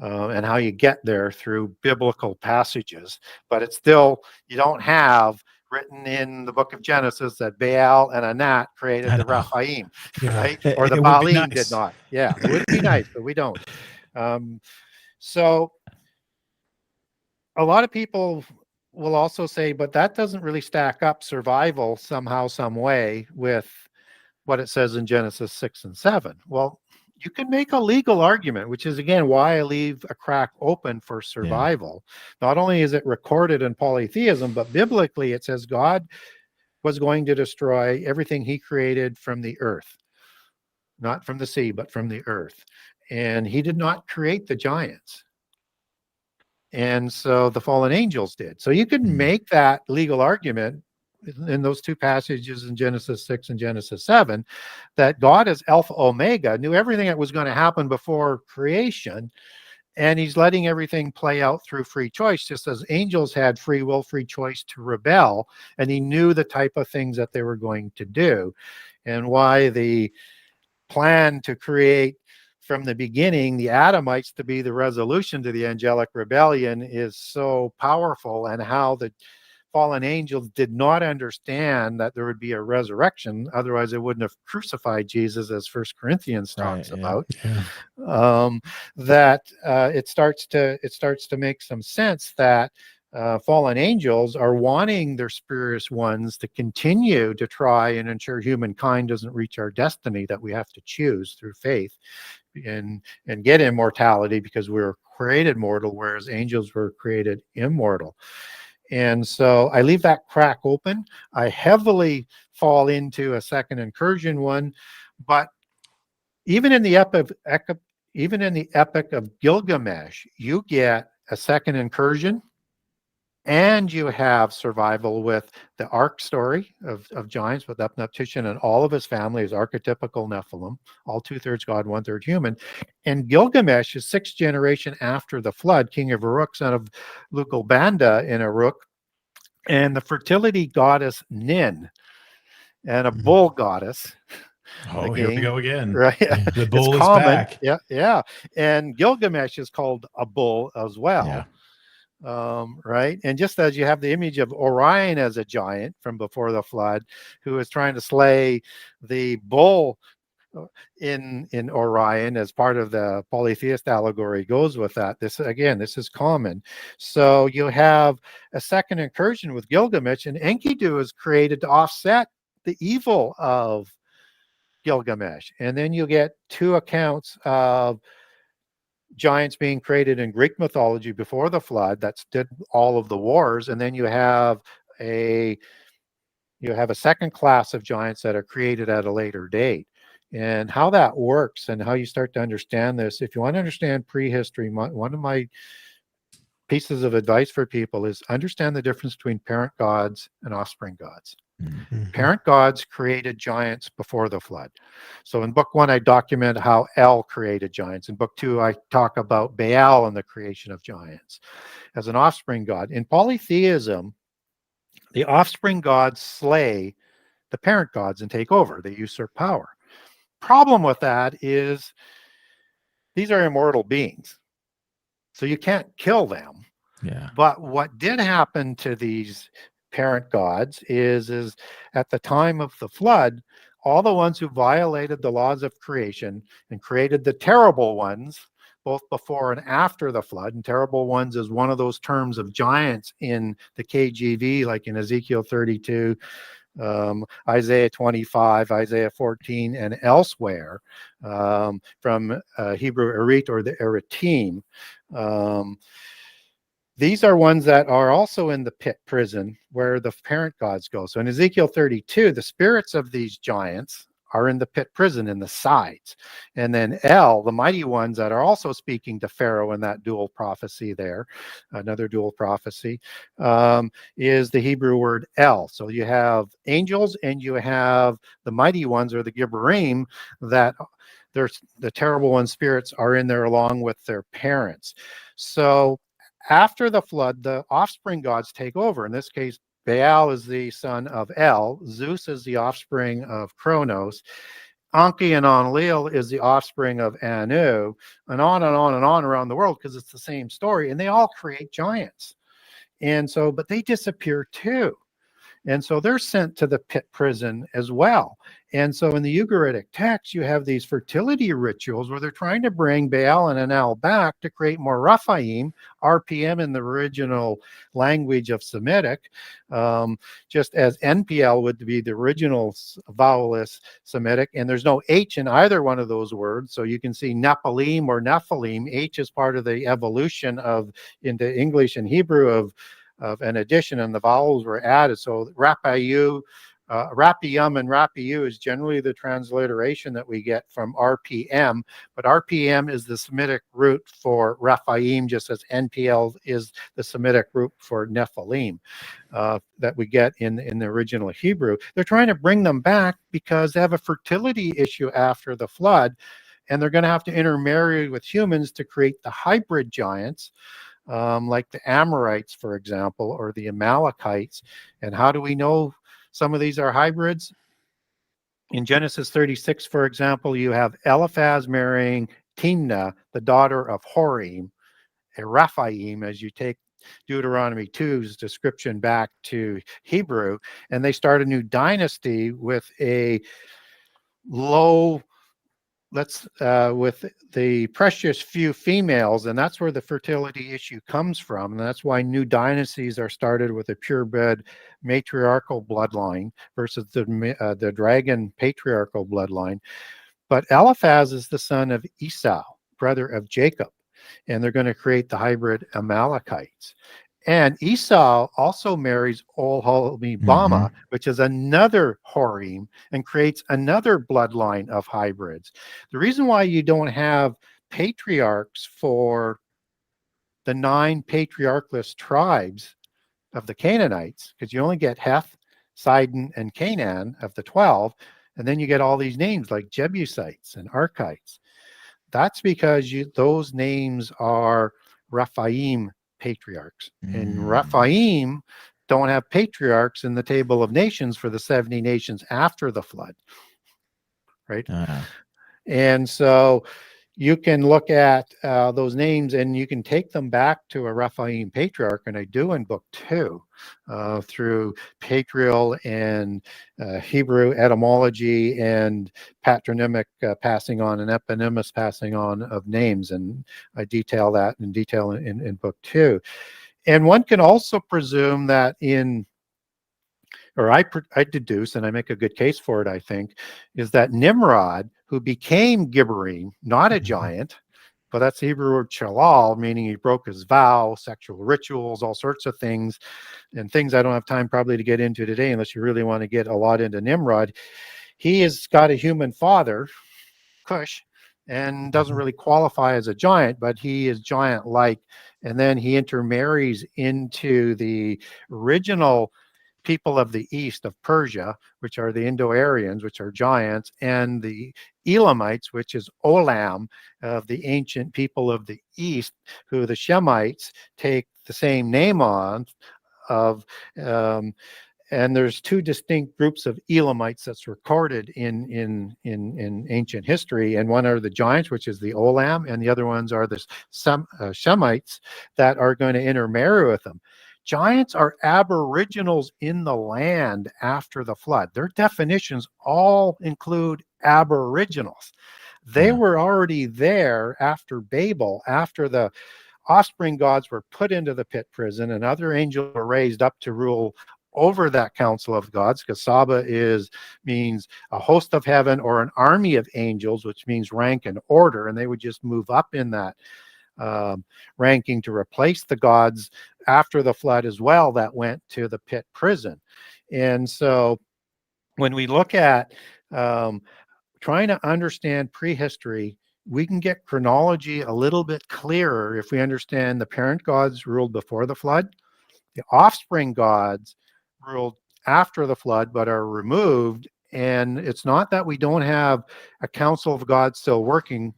And how you get there through biblical passages. But it's still, you don't have written in the book of Genesis that Baal and Anat created the Rephaim, right? Or the Baalim did not. Yeah, it would be nice, but we don't. So a lot of people will also say, but that doesn't really stack up survival somehow, some way with what it says in Genesis 6 and 7. Well, you can make a legal argument, which is, again, why I leave a crack open for survival. Not only is it recorded in polytheism, but biblically it says God was going to destroy everything he created from the earth, not from the sea, but from the earth. And he did not create the giants. And so the fallen angels did. So you can make that legal argument in those two passages in Genesis 6 and Genesis 7, that God is Alpha Omega, knew everything that was going to happen before creation, and he's letting everything play out through free choice, just as angels had free will, free choice to rebel, and he knew the type of things that they were going to do, and why the plan to create from the beginning the Adamites to be the resolution to the angelic rebellion is so powerful, and how the fallen angels did not understand that there would be a resurrection. Otherwise, they wouldn't have crucified Jesus, as First Corinthians talks about. That it starts to make some sense that fallen angels are wanting their spurious ones to continue to try and ensure humankind doesn't reach our destiny that we have to choose through faith and get immortality, because we were created mortal, whereas angels were created immortal. And so I leave that crack open. I heavily fall into a second incursion one, but even in the epic of Gilgamesh, you get a second incursion, and you have survival with the Ark story of giants with Upnuptition and all of his family is archetypical Nephilim, all 2/3 God, 1/3 human. And Gilgamesh is 6th generation after the flood, king of Uruk, son of Lugalbanda in Uruk, and the fertility goddess Nin, and a bull goddess. Oh, here we go again. Right. The bull is common. back. Yeah, yeah. And Gilgamesh is called a bull as well. Yeah. Right. And just as you have the image of Orion as a giant from before the flood, who is trying to slay the bull in Orion as part of the polytheist allegory, goes with that. This is common. So you have a second incursion with Gilgamesh, and Enkidu is created to offset the evil of Gilgamesh. And then you get 2 accounts of giants being created in Greek mythology before the flood that did all of the wars, and then you have a second class of giants that are created at a later date. And how that works and how you start to understand this, if you want to understand prehistory, one of my pieces of advice for people is understand the difference between parent gods and offspring gods. Mm-hmm. Parent gods created giants before the flood. So in book 1, I document how El created giants. In book 2, I talk about Baal and the creation of giants as an offspring god. In polytheism, the offspring gods slay the parent gods and take over. They usurp power. Problem with that is these are immortal beings, so you can't kill them. Yeah. But what did happen to these parent gods is at the time of the flood, all the ones who violated the laws of creation and created the terrible ones, both before and after the flood, and terrible ones is one of those terms of giants in the KJV, like in Ezekiel 32, Isaiah 25, Isaiah 14, and elsewhere, from Hebrew Erit or the Eritim. These are ones that are also in the pit prison where the parent gods go. So in Ezekiel 32, the spirits of these giants are in the pit prison in the sides. And then El, the mighty ones that are also speaking to Pharaoh in that dual prophecy there, another dual prophecy, is the Hebrew word El. So you have angels and you have the mighty ones, or the Gibborim, that the terrible ones spirits are in there along with their parents. So after the flood, the offspring gods take over. In this case, Baal is the son of El. Zeus is the offspring of Kronos. Anki and Enlil is the offspring of Anu, and on and on and on around the world, because it's the same story. And they all create giants. And so, but they disappear too. And so they're sent to the pit prison as well. And so in the Ugaritic text, you have these fertility rituals where they're trying to bring Baal and Enlil back to create more Rephaim, RPM in the original language of Semitic, just as NPL would be the original vowelless Semitic. And there's no H in either one of those words. So you can see Nephilim or Nephilim. H is part of the evolution into English and Hebrew of an addition, and the vowels were added. So Rapayu, Rapium and Rapiu is generally the transliteration that we get from RPM, but RPM is the Semitic root for Rephaim, just as NPL is the Semitic root for Nephilim that we get in the original Hebrew. They're trying to bring them back because they have a fertility issue after the flood, and they're going to have to intermarry with humans to create the hybrid giants. Like the Amorites, for example, or the Amalekites. And how do we know some of these are hybrids? In Genesis 36, for example, you have Eliphaz marrying Timnah, the daughter of Horim, a Rephaim, as you take Deuteronomy 2's description back to Hebrew, and they start a new dynasty with a low, with the precious few females, and that's where the fertility issue comes from, and that's why new dynasties are started with a purebred matriarchal bloodline versus the dragon patriarchal bloodline. But Eliphaz is the son of Esau, brother of Jacob, and they're going to create the hybrid Amalekites. And Esau also marries Oholibamah, which is another Horim, and creates another bloodline of hybrids. The reason why you don't have patriarchs for the 9 patriarchless tribes of the Canaanites, because you only get Heth, Sidon, and Canaan of the 12, and then you get all these names like Jebusites and Archites. That's because those names are Rephaim patriarchs, and Rephaim don't have patriarchs in the table of nations for the 70 nations after the flood, right? And so you can look at those names and you can take them back to a Rephaim patriarch, and I do in book 2 through patrial and Hebrew etymology and patronymic passing on and eponymous passing on of names, and I detail that in detail in book 2. And one can also presume that I deduce, and I make a good case for it, I think, is that Nimrod, who became Gibberim, not a giant, but that's the Hebrew word chalal, meaning he broke his vow, sexual rituals, all sorts of things, and things I don't have time probably to get into today unless you really want to get a lot into Nimrod. He has got a human father, Cush, and doesn't really qualify as a giant, but he is giant-like, and then he intermarries into the original people of the east of Persia, which are the Indo-Aryans, which are giants, and the Elamites, which is Olam, of the ancient people of the east, who the Shemites take the same name on of. And there's 2 distinct groups of Elamites that's recorded in ancient history, and one are the giants, which is the Olam, and the other ones are the Shemites that are going to intermarry with them. Giants are aboriginals in the land after the flood. Their definitions all include aboriginals. They were already there after Babel, after the offspring gods were put into the pit prison and other angels were raised up to rule over that council of gods, because Saba means a host of heaven or an army of angels, which means rank and order, and they would just move up in that ranking to replace the gods after the flood as well that went to the pit prison. And so when we look at trying to understand prehistory, we can get chronology a little bit clearer if we understand the parent gods ruled before the flood, the offspring gods ruled after the flood but are removed, and it's not that we don't have a council of gods still working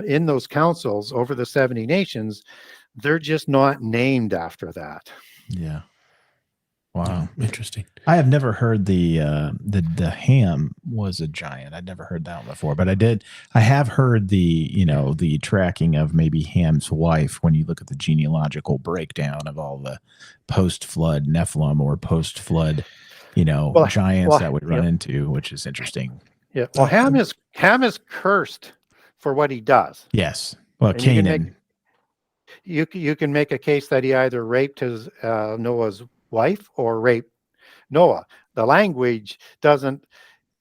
in those councils over the 70 nations. They're just not named after that. Yeah. Wow. Interesting. I have never heard the Ham was a giant. I'd never heard that one before, but I have heard the tracking of maybe Ham's wife when you look at the genealogical breakdown of all the post-flood Nephilim or post-flood, giants that would run into, which is interesting. Yeah. Well, Ham is cursed for what he does. Yes. Well, Canaan. You can make a case that he either raped his Noah's wife or raped Noah. The language doesn't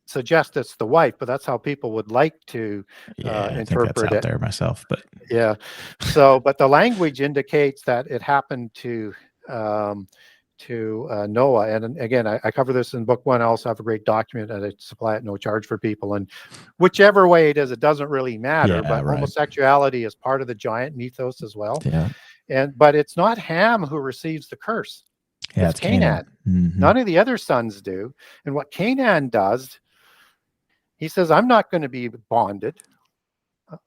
suggest it's the wife, but that's how people would like to interpret I think that's it. Out there myself, but yeah. So, but the language indicates that it happened to Noah. And again, I cover this in book 1. I also have a great document and I supply it no charge for people. And whichever way it is, it doesn't really matter. But homosexuality is part of the giant mythos as well. Yeah. But it's not Ham who receives the curse. Yeah, it's Canaan. None of the other sons do. And what Canaan does, he says, I'm not going to be bonded.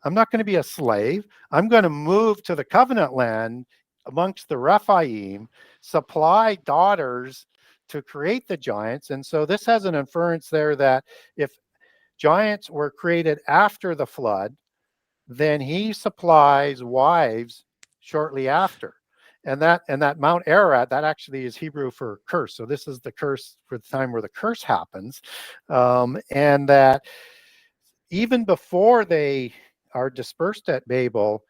I'm not going to be a slave. I'm going to move to the covenant land amongst the Rephaim, supply daughters to create the giants. And so this has an inference there that if giants were created after the flood, then he supplies wives shortly after. And that Mount Ararat, that actually is Hebrew for curse. So this is the curse for the time where the curse happens. And that even before they are dispersed at Babel,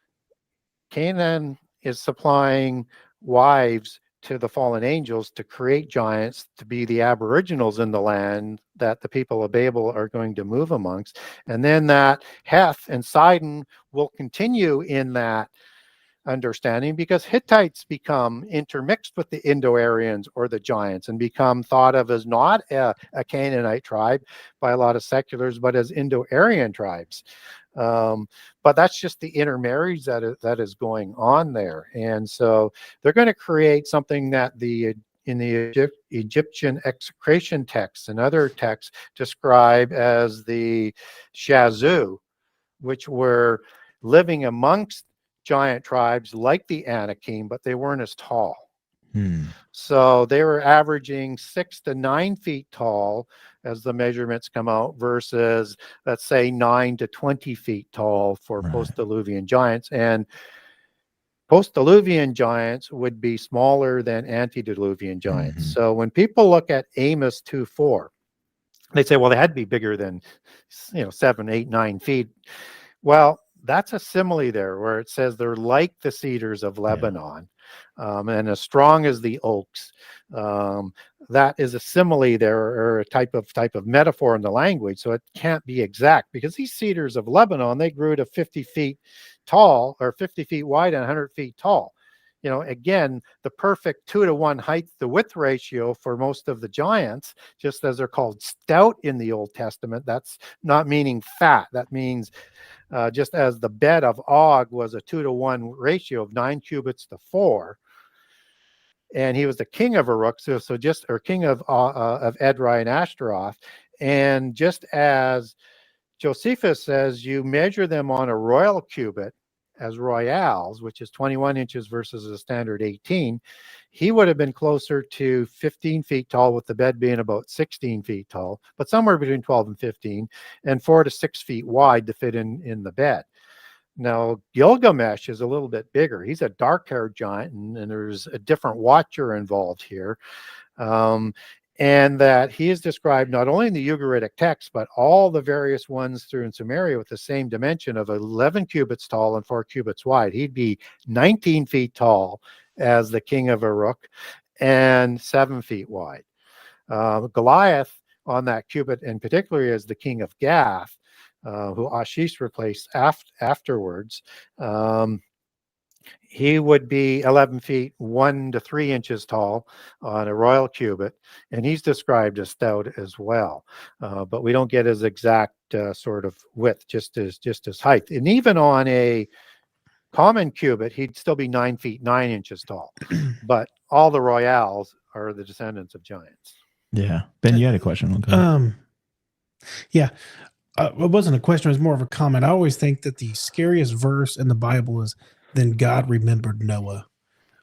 Canaan is supplying wives to the fallen angels to create giants to be the aboriginals in the land that the people of Babel are going to move amongst. And then that Heth and Sidon will continue in that understanding, because Hittites become intermixed with the Indo-Aryans or the giants and become thought of as not a Canaanite tribe by a lot of seculars, but as Indo-Aryan tribes. But that's just the intermarriage that is going on there. And so they're going to create something that in the Egyptian execration texts and other texts describe as the Shazu, which were living amongst giant tribes like the Enochian, but they weren't as tall. So they were averaging 6 to 9 feet tall as the measurements come out, versus, let's say, 9 to 20 feet tall for post-Diluvian giants. And post-Diluvian giants would be smaller than antediluvian giants. So when people look at Amos 2:4, they say, well, they had to be bigger than 7, 8, 9 feet. Well, that's a simile there, where it says they're like the cedars of Lebanon, and as strong as the oaks. That is a simile there, or a type of metaphor in the language. So it can't be exact, because these cedars of Lebanon, they grew to 50 feet tall, or 50 feet wide and 100 feet tall. Again, the perfect 2-to-1 height to width ratio for most of the giants, just as they're called stout in the Old Testament. That's not meaning fat. That means just as the bed of Og was a 2-to-1 ratio of 9 cubits to 4, and he was the king of Uruk, or king of Edrei and Ashtaroth. And just as Josephus says, you measure them on a royal cubit as royales, which is 21 inches versus a standard 18, he would have been closer to 15 feet tall, with the bed being about 16 feet tall, but somewhere between 12 and 15, and 4 to 6 feet wide to fit in the bed. Now, Gilgamesh is a little bit bigger. He's a dark-haired giant, and there's a different watcher involved here. And that he is described not only in the Ugaritic text, but all the various ones through in Sumeria with the same dimension of 11 cubits tall and 4 cubits wide. He'd be 19 feet tall as the king of Uruk and 7 feet wide. Goliath on that cubit, and particularly as the king of Gath, who Ashish replaced afterwards, he would be 11 feet 1 to 3 inches tall on a royal cubit, and he's described as stout as well. But we don't get his exact sort of width, just as height. And even on a common cubit, he'd still be 9 feet 9 inches tall. But all the royales are the descendants of giants. Yeah, Ben, you had a question. Yeah. It wasn't a question, it was more of a comment. I always think that the scariest verse in the Bible is, "Then God remembered Noah."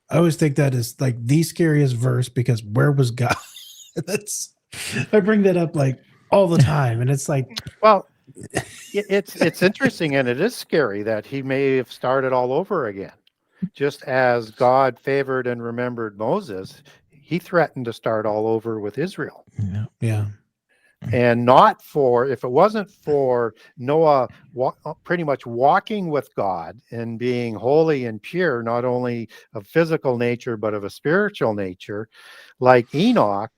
I always think that is like the scariest verse, because where was God? I bring that up like all the time, and it's like, well, it's interesting, and it is scary that he may have started all over again. Just as God favored and remembered Moses, he threatened to start all over with Israel. Yeah. And not for, if it wasn't for Noah pretty much walking with God and being holy and pure, not only of physical nature, but of a spiritual nature, like Enoch,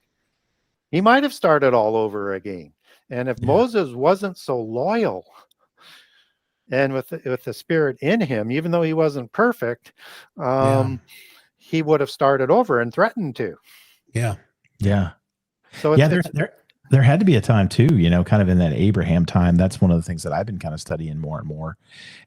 he might have started all over again. And if Moses wasn't so loyal and with the spirit in him, even though he wasn't perfect, he would have started over and threatened to. Yeah. So there had to be a time too, kind of in that Abraham time. That's one of the things that I've been kind of studying more and more.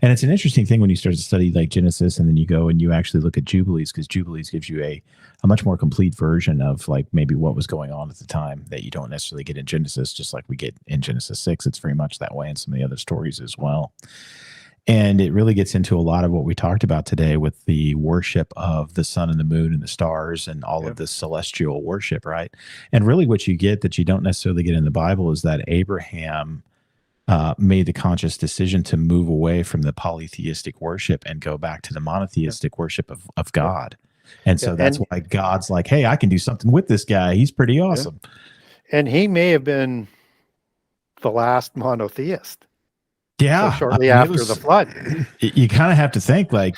And it's an interesting thing when you start to study like Genesis, and then you go and you actually look at Jubilees, because Jubilees gives you a much more complete version of like maybe what was going on at the time that you don't necessarily get in Genesis, just like we get in Genesis 6. It's very much that way in some of the other stories as well. And it really gets into a lot of what we talked about today with the worship of the sun and the moon and the stars and all of this celestial worship, right? And really what you get that you don't necessarily get in the Bible is that Abraham made the conscious decision to move away from the polytheistic worship and go back to the monotheistic worship of God. And so that's why God's like, hey, I can do something with this guy. He's pretty awesome. And he may have been the last monotheist. Yeah. So shortly after the flood. You kind of have to think like,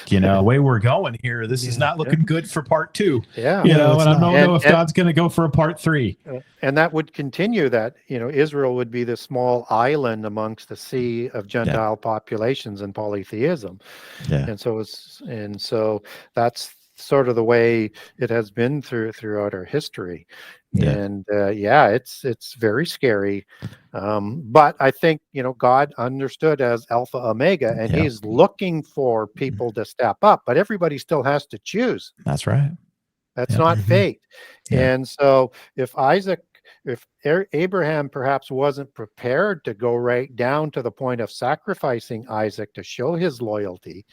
the way we're going here, this is not looking good for part 2. Yeah. And I don't know if God's going to go for a part 3. And that would continue that, Israel would be the small island amongst the sea of Gentile populations and polytheism. Yeah. And so that's sort of the way it has been throughout our history. Yeah. And it's very scary. But I think, God understood as Alpha Omega, and he's looking for people to step up, but everybody still has to choose. That's right. That's not fate. Yeah. And so if Abraham perhaps wasn't prepared to go right down to the point of sacrificing Isaac to show his loyalty,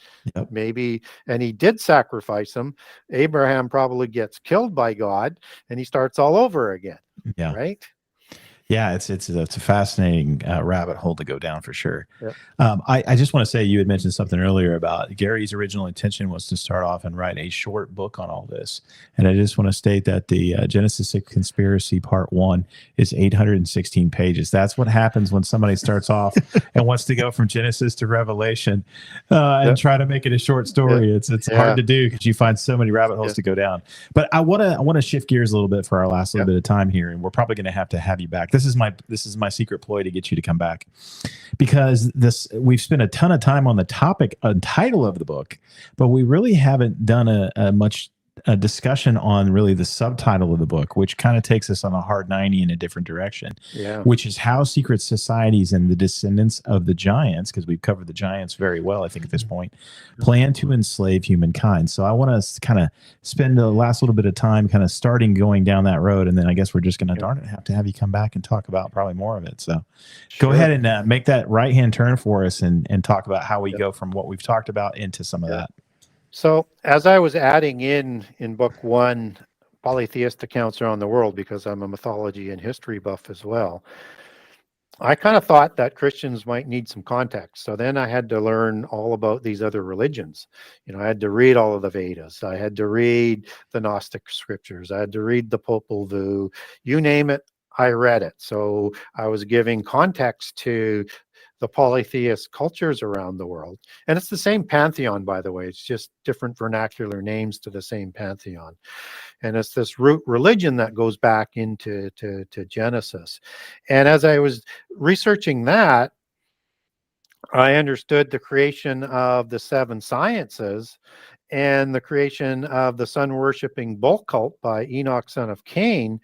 maybe, and he did sacrifice him, Abraham probably gets killed by God and he starts all over again. Yeah. Right? Yeah, it's a fascinating rabbit hole to go down for sure. Yep. I just want to say, you had mentioned something earlier about Gary's original intention was to start off and write a short book on all this. And I just want to state that the Genesis Conspiracy Part 1 is 816 pages. That's what happens when somebody starts off and wants to go from Genesis to Revelation and try to make it a short story. It's hard to do because you find so many rabbit holes to go down. But I want to shift gears a little bit for our last little bit of time here, and we're probably going to have you back. This is my secret ploy to get you to come back, because we've spent a ton of time on the topic and title of the book, but we really haven't done a much discussion on really the subtitle of the book, which kind of takes us on a hard 90 in a different direction, which is how secret societies and the descendants of the giants, because we've covered the giants very well, I think, at this point, plan to enslave humankind. So I want to kind of spend the last little bit of time kind of going down that road, and then I guess we're just going to have to have you come back and talk about probably more of it. So go ahead and make that right-hand turn for us and talk about how we go from what we've talked about into some of that. So as I was adding in book 1, polytheist accounts around the world, because I'm a mythology and history buff as well, I kind of thought that Christians might need some context. So then I had to learn all about these other religions. I had to read all of the Vedas. I had to read the Gnostic scriptures. I had to read the Popol Vuh. You name it, I read it. So I was giving context to the polytheist cultures around the world. And it's the same pantheon, by the way. It's just different vernacular names to the same pantheon. And it's this root religion that goes back into Genesis. And as I was researching that, I understood the creation of the 7 sciences and the creation of the sun-worshipping bull cult by Enoch, son of Cain,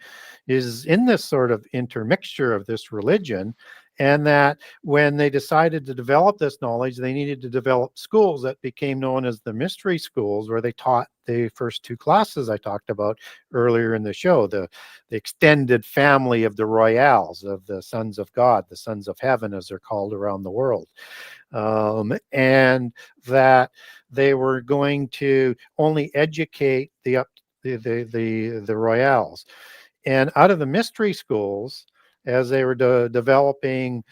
is in this sort of intermixture of this religion. And that when they decided to develop this knowledge, they needed to develop schools that became known as the mystery schools, where they taught the first 2 classes I talked about earlier in the show, the extended family of the royals, of the sons of God, the sons of heaven, as they're called around the world. And that they were going to only educate the royals. And out of the mystery schools, as they were developing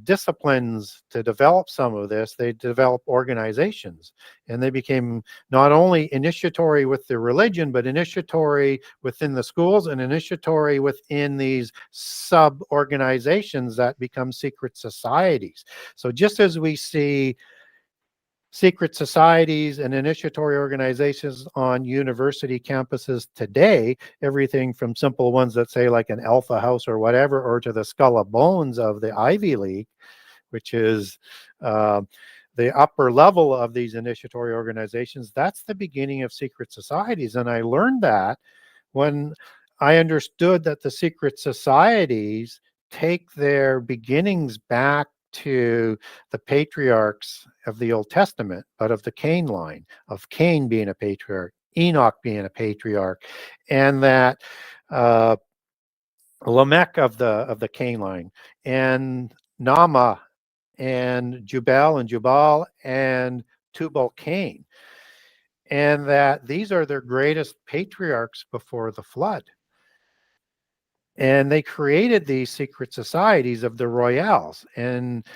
disciplines to develop some of this, they developed organizations, and they became not only initiatory with the religion, but initiatory within the schools and initiatory within these sub-organizations that become secret societies. So just as we see secret societies and initiatory organizations on university campuses today, everything from simple ones that say like an Alpha House or whatever, or to the Skull of Bones of the Ivy League, which is the upper level of these initiatory organizations. That's the beginning of secret societies. And I learned that when I understood that the secret societies take their beginnings back to the patriarchs of the Old Testament, but of the Cain line, of Cain being a patriarch, Enoch being a patriarch, and that Lamech of the Cain line, and Nama, and Jubal and Tubal Cain, and that these are their greatest patriarchs before the flood. And they created these secret societies of the royals, and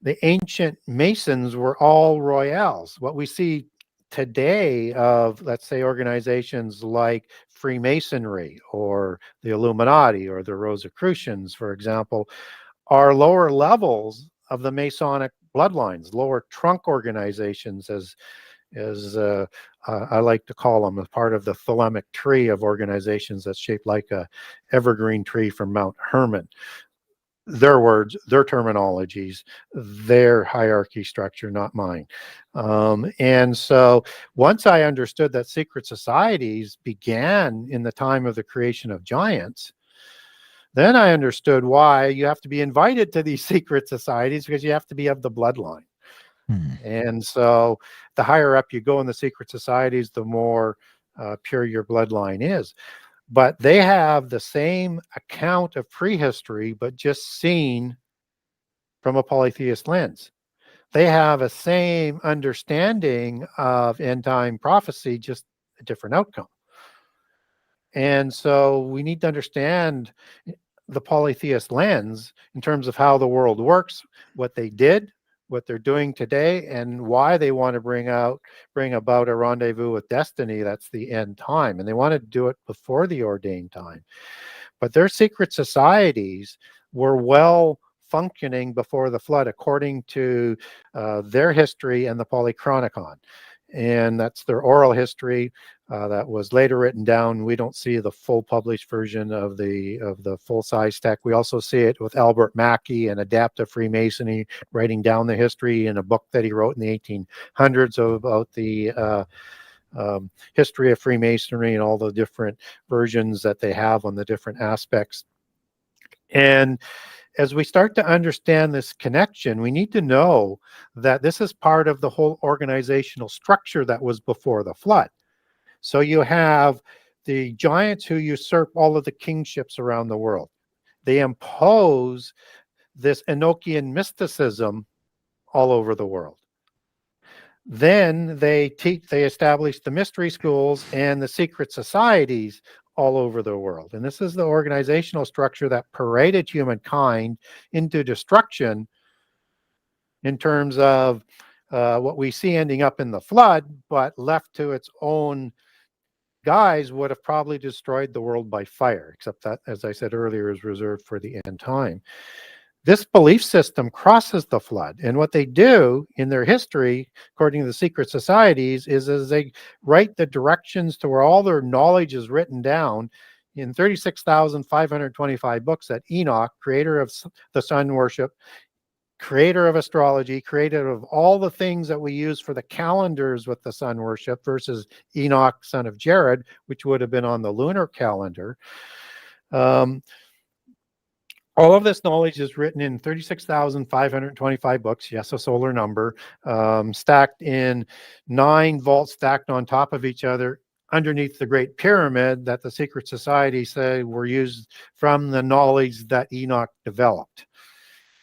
the ancient Masons were all royals. What we see today of, let's say, organizations like Freemasonry or the Illuminati or the Rosicrucians, for example, are lower levels of the Masonic bloodlines, lower trunk organizations, as I like to call them, as part of the thelemic tree of organizations that's shaped like a evergreen tree from Mount Hermon. Their words, their terminologies, their hierarchy structure, not mine. And so once I understood that secret societies began in the time of the creation of giants, then I understood why you have to be invited to these secret societies, because you have to be of the bloodline. And so the higher up you go in the secret societies, the more pure your bloodline is. But they have the same account of prehistory, but just seen from a polytheist lens. They have a same understanding of end time prophecy, just a different outcome. And so we need to understand the polytheist lens in terms of how the world works, what they did, what they're doing today, and why they want to bring about a rendezvous with destiny. That's the end time, and they want to do it before the ordained time. But their secret societies were well functioning before the flood, according to their history and the Polychronicon. And that's their oral history that was later written down. We don't see the full published version of the full-size text. We also see it with Albert Mackey and Adaptive Freemasonry, writing down the history in a book that he wrote in the 1800s about the history of Freemasonry and all the different versions that they have on the different aspects. And as we start to understand this connection, we need to know that this is part of the whole organizational structure that was before the flood. So you have the giants who usurp all of the kingships around the world. They impose this Enochian mysticism all over the world. Then they establish the mystery schools and the secret societies all over the world. And this is the organizational structure that paraded humankind into destruction in terms of what we see ending up in the flood, but left to its own guise would have probably destroyed the world by fire, except that, as I said earlier, is reserved for the end time. This belief system crosses the flood, and what they do in their history, according to the secret societies, is they write the directions to where all their knowledge is written down in 36,525 books that Enoch, creator of the sun worship, creator of astrology, creator of all the things that we use for the calendars with the sun worship, versus Enoch, son of Jared, which would have been on the lunar calendar. All of this knowledge is written in 36,525 books, yes, a solar number, stacked in 9 vaults stacked on top of each other underneath the Great Pyramid that the secret society say were used from the knowledge that Enoch developed.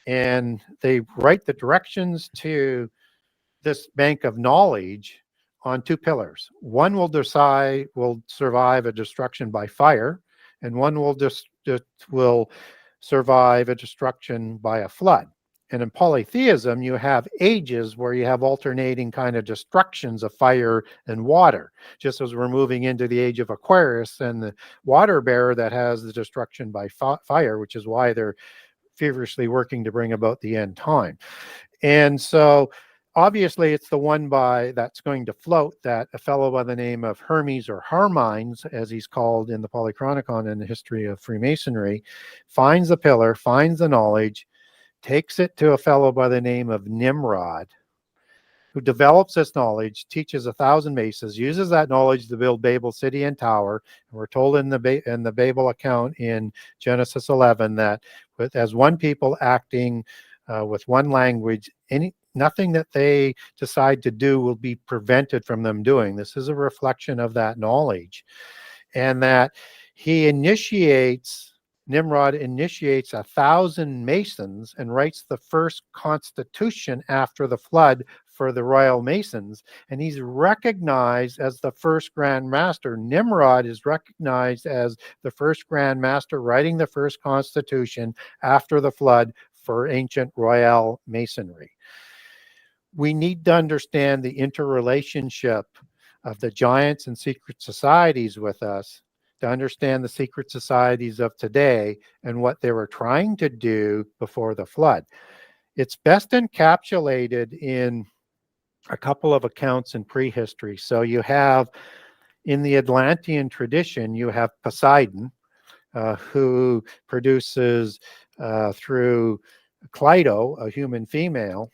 And they write the directions to this bank of knowledge on 2 pillars. One will survive a destruction by fire, and one will survive a destruction by a flood. And in polytheism, you have ages where you have alternating kind of destructions of fire and water, just as we're moving into the age of Aquarius and the water bearer that has the destruction by fire, which is why they're feverishly working to bring about the end time. And so obviously it's the one that's going to float that a fellow by the name of Hermes, or Harmines, as he's called in the Polychronicon in the history of Freemasonry, finds the pillar, finds the knowledge, takes it to a fellow by the name of Nimrod, who develops this knowledge, teaches 1,000 Masons, uses that knowledge to build Babel city and tower. And we're told in the Babel account in Genesis 11 that as one people acting with one language, nothing that they decide to do will be prevented from them doing. This is a reflection of that knowledge. And that Nimrod initiates 1,000 Masons and writes the first constitution after the flood for the Royal Masons. And he's recognized as the first Grand Master. Nimrod is recognized as the first Grand Master, writing the first constitution after the flood for ancient Royal Masonry. we need to understand the interrelationship of the giants and secret societies with us to understand the secret societies of today and what they were trying to do before the flood. It's best encapsulated in a couple of accounts in prehistory. So you have, in the Atlantean tradition, you have Poseidon, who produces through Cleito, a human female,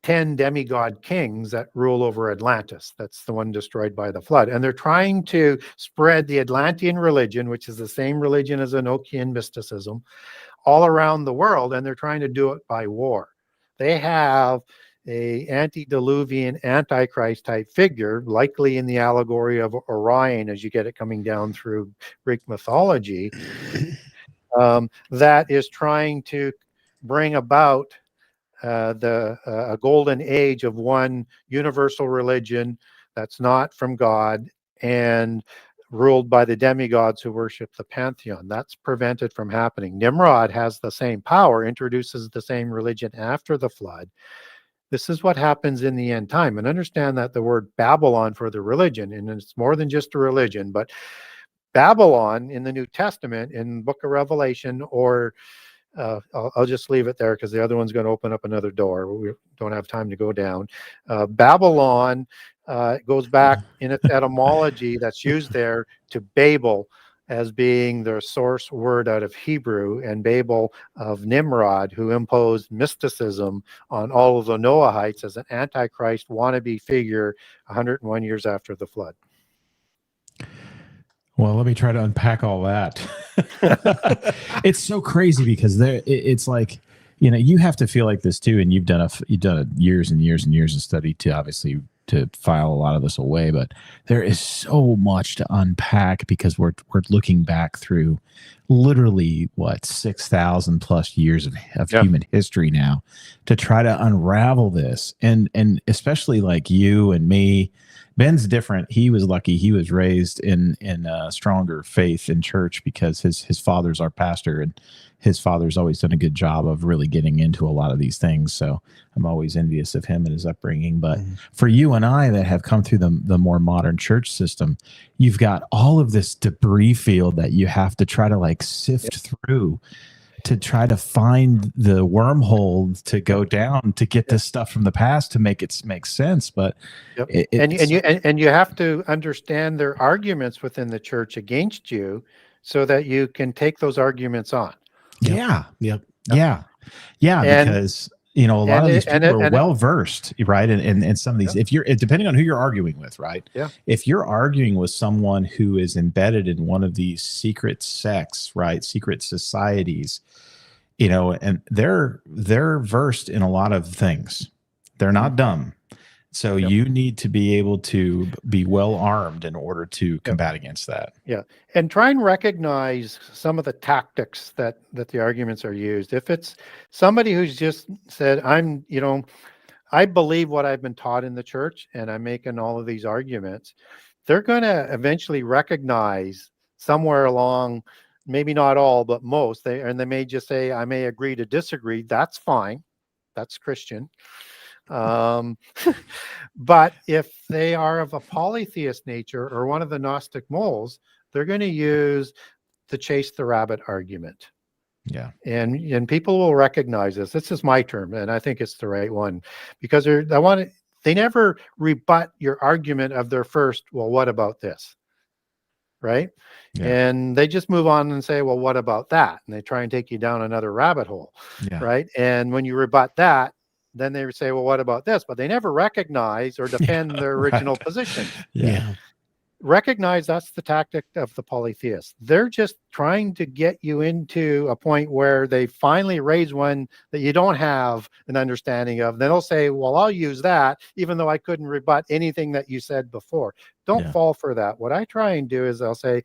10 demigod kings that rule over Atlantis. That's the one destroyed by the flood. And they're trying to spread the Atlantean religion, which is the same religion as Enochian mysticism, all around the world, and they're trying to do it by war. They have a antediluvian antichrist type figure, likely in the allegory of Orion as you get it coming down through Greek mythology, that is trying to bring about a golden age of one universal religion that's not from God and ruled by the demigods who worship the pantheon. That's prevented from happening. Nimrod has the same power, introduces the same religion after the flood. This is what happens in the end time. And understand that the word Babylon for the religion, and it's more than just a religion, but Babylon in the New Testament, in the book of Revelation, or I'll just leave it there because the other one's going to open up another door. We don't have time to go down. Babylon goes back in its etymology that's used there to Babel as being the source word out of Hebrew, and Babel of Nimrod, who imposed mysticism on all of the Noahites as an antichrist wannabe figure 101 years after the flood. Well, let me try to unpack all that. It's so crazy because it's like, you know, you have to feel like this too, and you've done years and years and years of study to obviously to file a lot of this away, but there is so much to unpack because we're looking back through literally 6,000 plus years of human history now to try to unravel this, and especially like you and me. Ben's different. He was lucky. He was raised in a stronger faith in church because his father's our pastor, and his father's always done a good job of really getting into a lot of these things. So I'm always envious of him and his upbringing. But for you and I that have come through the more modern church system, you've got all of this debris field that you have to try to like sift through to try to find the wormhole to go down to get this stuff from the past to make it make sense. But you have to understand their arguments within the church against you so that you can take those arguments on. Yeah. Because you know, a lot of these people are well versed, right? And some of these, if you're depending on who you're arguing with, right? Yeah. If you're arguing with someone who is embedded in one of these secret sects, right? Secret societies, you know, and they're versed in a lot of things. They're not dumb. So you need to be able to be well armed in order to combat against that. Yeah. And try and recognize some of the tactics that the arguments are used. If it's somebody who's just said, I believe what I've been taught in the church and I'm making all of these arguments, they're going to eventually recognize somewhere along, maybe not all, but most, they may just say, I may agree to disagree. That's fine. That's Christian. But if they are of a polytheist nature or one of the Gnostic moles, they're going to use the chase the rabbit argument. Yeah. And people will recognize this. This is my term, and I think it's the right one, because they never rebut your argument of their first, well, what about this? Right. Yeah. And they just move on and say, well, what about that? And they try and take you down another rabbit hole. Yeah. Right. And when you rebut that, then they would say, well, what about this? But they never recognize or defend their original position. Yeah. Recognize that's the tactic of the polytheists. They're just trying to get you into a point where they finally raise one that you don't have an understanding of. Then they'll say, well, I'll use that, even though I couldn't rebut anything that you said before. Don't fall for that. What I try and do is I'll say,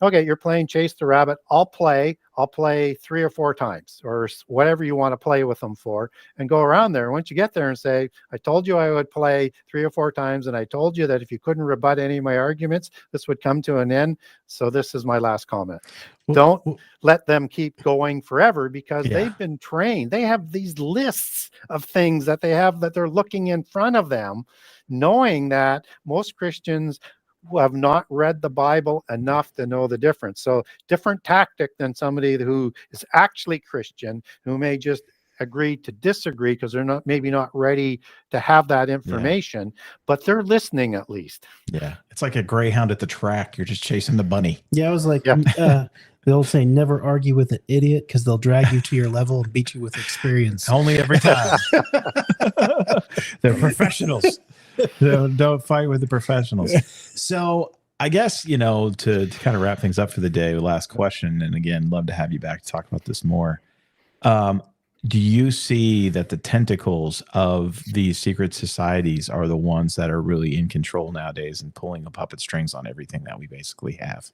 Okay, you're playing Chase the Rabbit. I'll play 3 or 4 times or whatever you want to play with them for, and go around there. Once you get there and say, I told you I would play 3 or 4 times, and I told you that if you couldn't rebut any of my arguments, this would come to an end. So this is my last comment. Don't let them keep going forever, because they've been trained. They have these lists of things that they're looking in front of them, knowing that most Christians who have not read the Bible enough to know the difference. So different tactic than somebody who is actually Christian, who may just agree to disagree because they're maybe not ready to have that information, but they're listening at least. Yeah. It's like a greyhound at the track. You're just chasing the bunny. Yeah, I was like, the old saying, never argue with an idiot, because they'll drag you to your level and beat you with experience. Only every time. They're professionals. Don't fight with the professionals. So I guess, to kind of wrap things up for the day, last question, and again, love to have you back to talk about this more. Do you see that the tentacles of these secret societies are the ones that are really in control nowadays and pulling the puppet strings on everything that we basically have?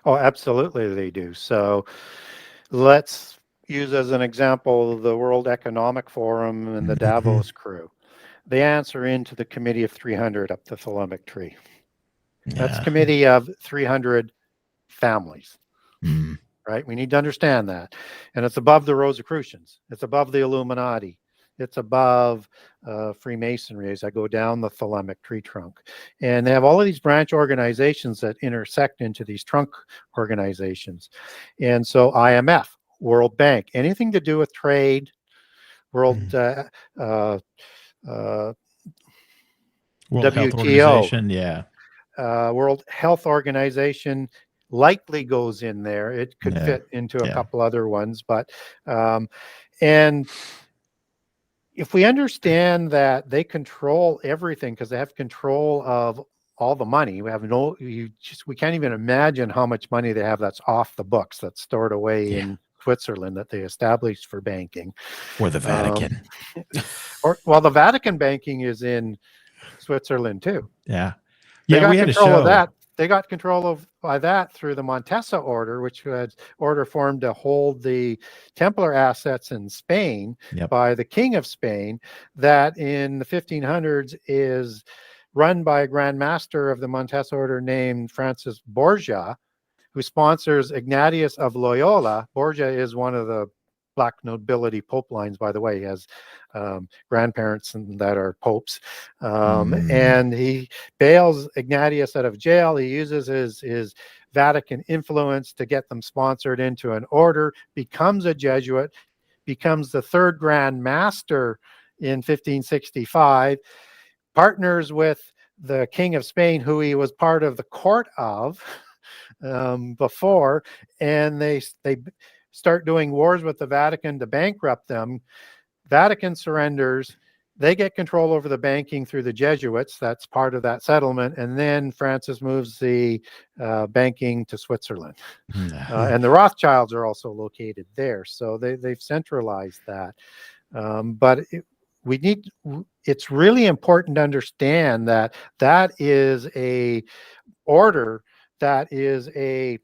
Oh, absolutely they do. So let's use as an example the World Economic Forum and the Davos crew. They answer into the Committee of 300 up the Thelemic tree. That's a committee of 300 families, right? We need to understand that. And it's above the Rosicrucians. It's above the Illuminati. It's above Freemasonry as I go down the Thelemic tree trunk. And they have all of these branch organizations that intersect into these trunk organizations. And so IMF, World Bank, anything to do with trade, World World Health WTO, Organization, World Health Organization likely goes in there. It could fit into a couple other ones, but and if we understand that they control everything because they have control of all the money, we can't even imagine how much money they have that's off the books, that's stored away in Switzerland that they established for banking, or the Vatican, the Vatican banking is in Switzerland too. We had control a show of that. They got control by that through the Montesa order, which was order formed to hold the Templar assets in Spain by the King of Spain, that in the 1500s is run by a Grand Master of the Montesa order named Francis Borgia, who sponsors Ignatius of Loyola. Borgia is one of the black nobility pope lines, by the way. He has grandparents that are popes. And he bails Ignatius out of jail. He uses his Vatican influence to get them sponsored into an order, becomes a Jesuit, becomes the third Grand Master in 1565, partners with the King of Spain, who he was part of the court of before, and they start doing wars with the Vatican to bankrupt them. Vatican surrenders. They get control over the banking through the Jesuits. That's part of that settlement. And then Francis moves the banking to Switzerland. And the Rothschilds are also located there. So they've centralized that. But it's really important to understand that that is a order that is a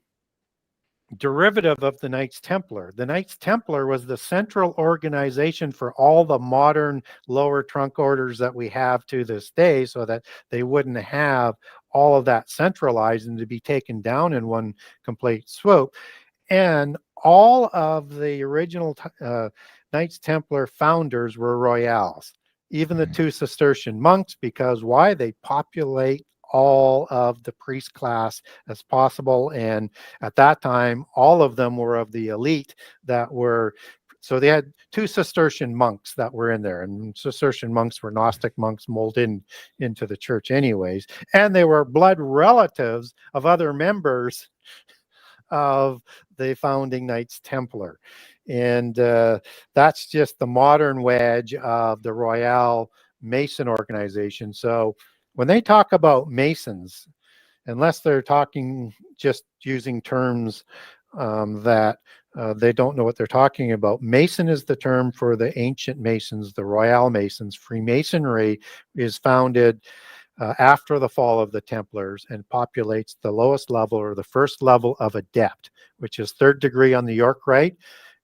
derivative of the Knights Templar. The Knights Templar was the central organization for all the modern lower trunk orders that we have to this day, so that they wouldn't have all of that centralized and to be taken down in one complete swoop. And all of the original Knights Templar founders were royals, even the 2 Cistercian monks, because why? They populate all of the priest class as possible. And at that time, all of them were of the elite so they had 2 Cistercian monks that were in there, and Cistercian monks were Gnostic monks molded into the church anyways. And they were blood relatives of other members of the founding Knights Templar. And that's just the modern wedge of the Royal Mason organization. So when they talk about Masons, unless they're talking just using terms that they don't know what they're talking about, Mason is the term for the ancient Masons, the Royal Masons. Freemasonry is founded after the fall of the Templars and populates the lowest level, or the first level of adept, which is third degree on the York Rite.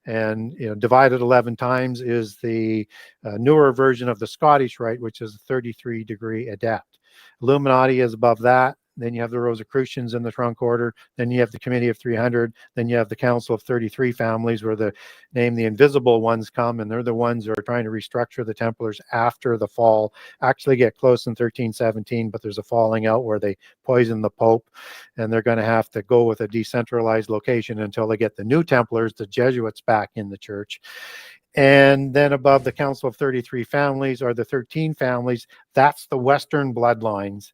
And divided 11 times is the newer version of the Scottish Rite, which is a 33 degree adept. Illuminati is above that. Then you have the Rosicrucians in the trunk order. Then you have the Committee of 300. Then you have the Council of 33 Families, where the invisible ones come, and they're the ones who are trying to restructure the Templars after the fall. Actually get close in 1317, but there's a falling out where they poison the Pope, and they're going to have to go with a decentralized location until they get the new Templars, the Jesuits, back in the church. And then above the Council of 33 Families are the 13 families. That's the Western bloodlines.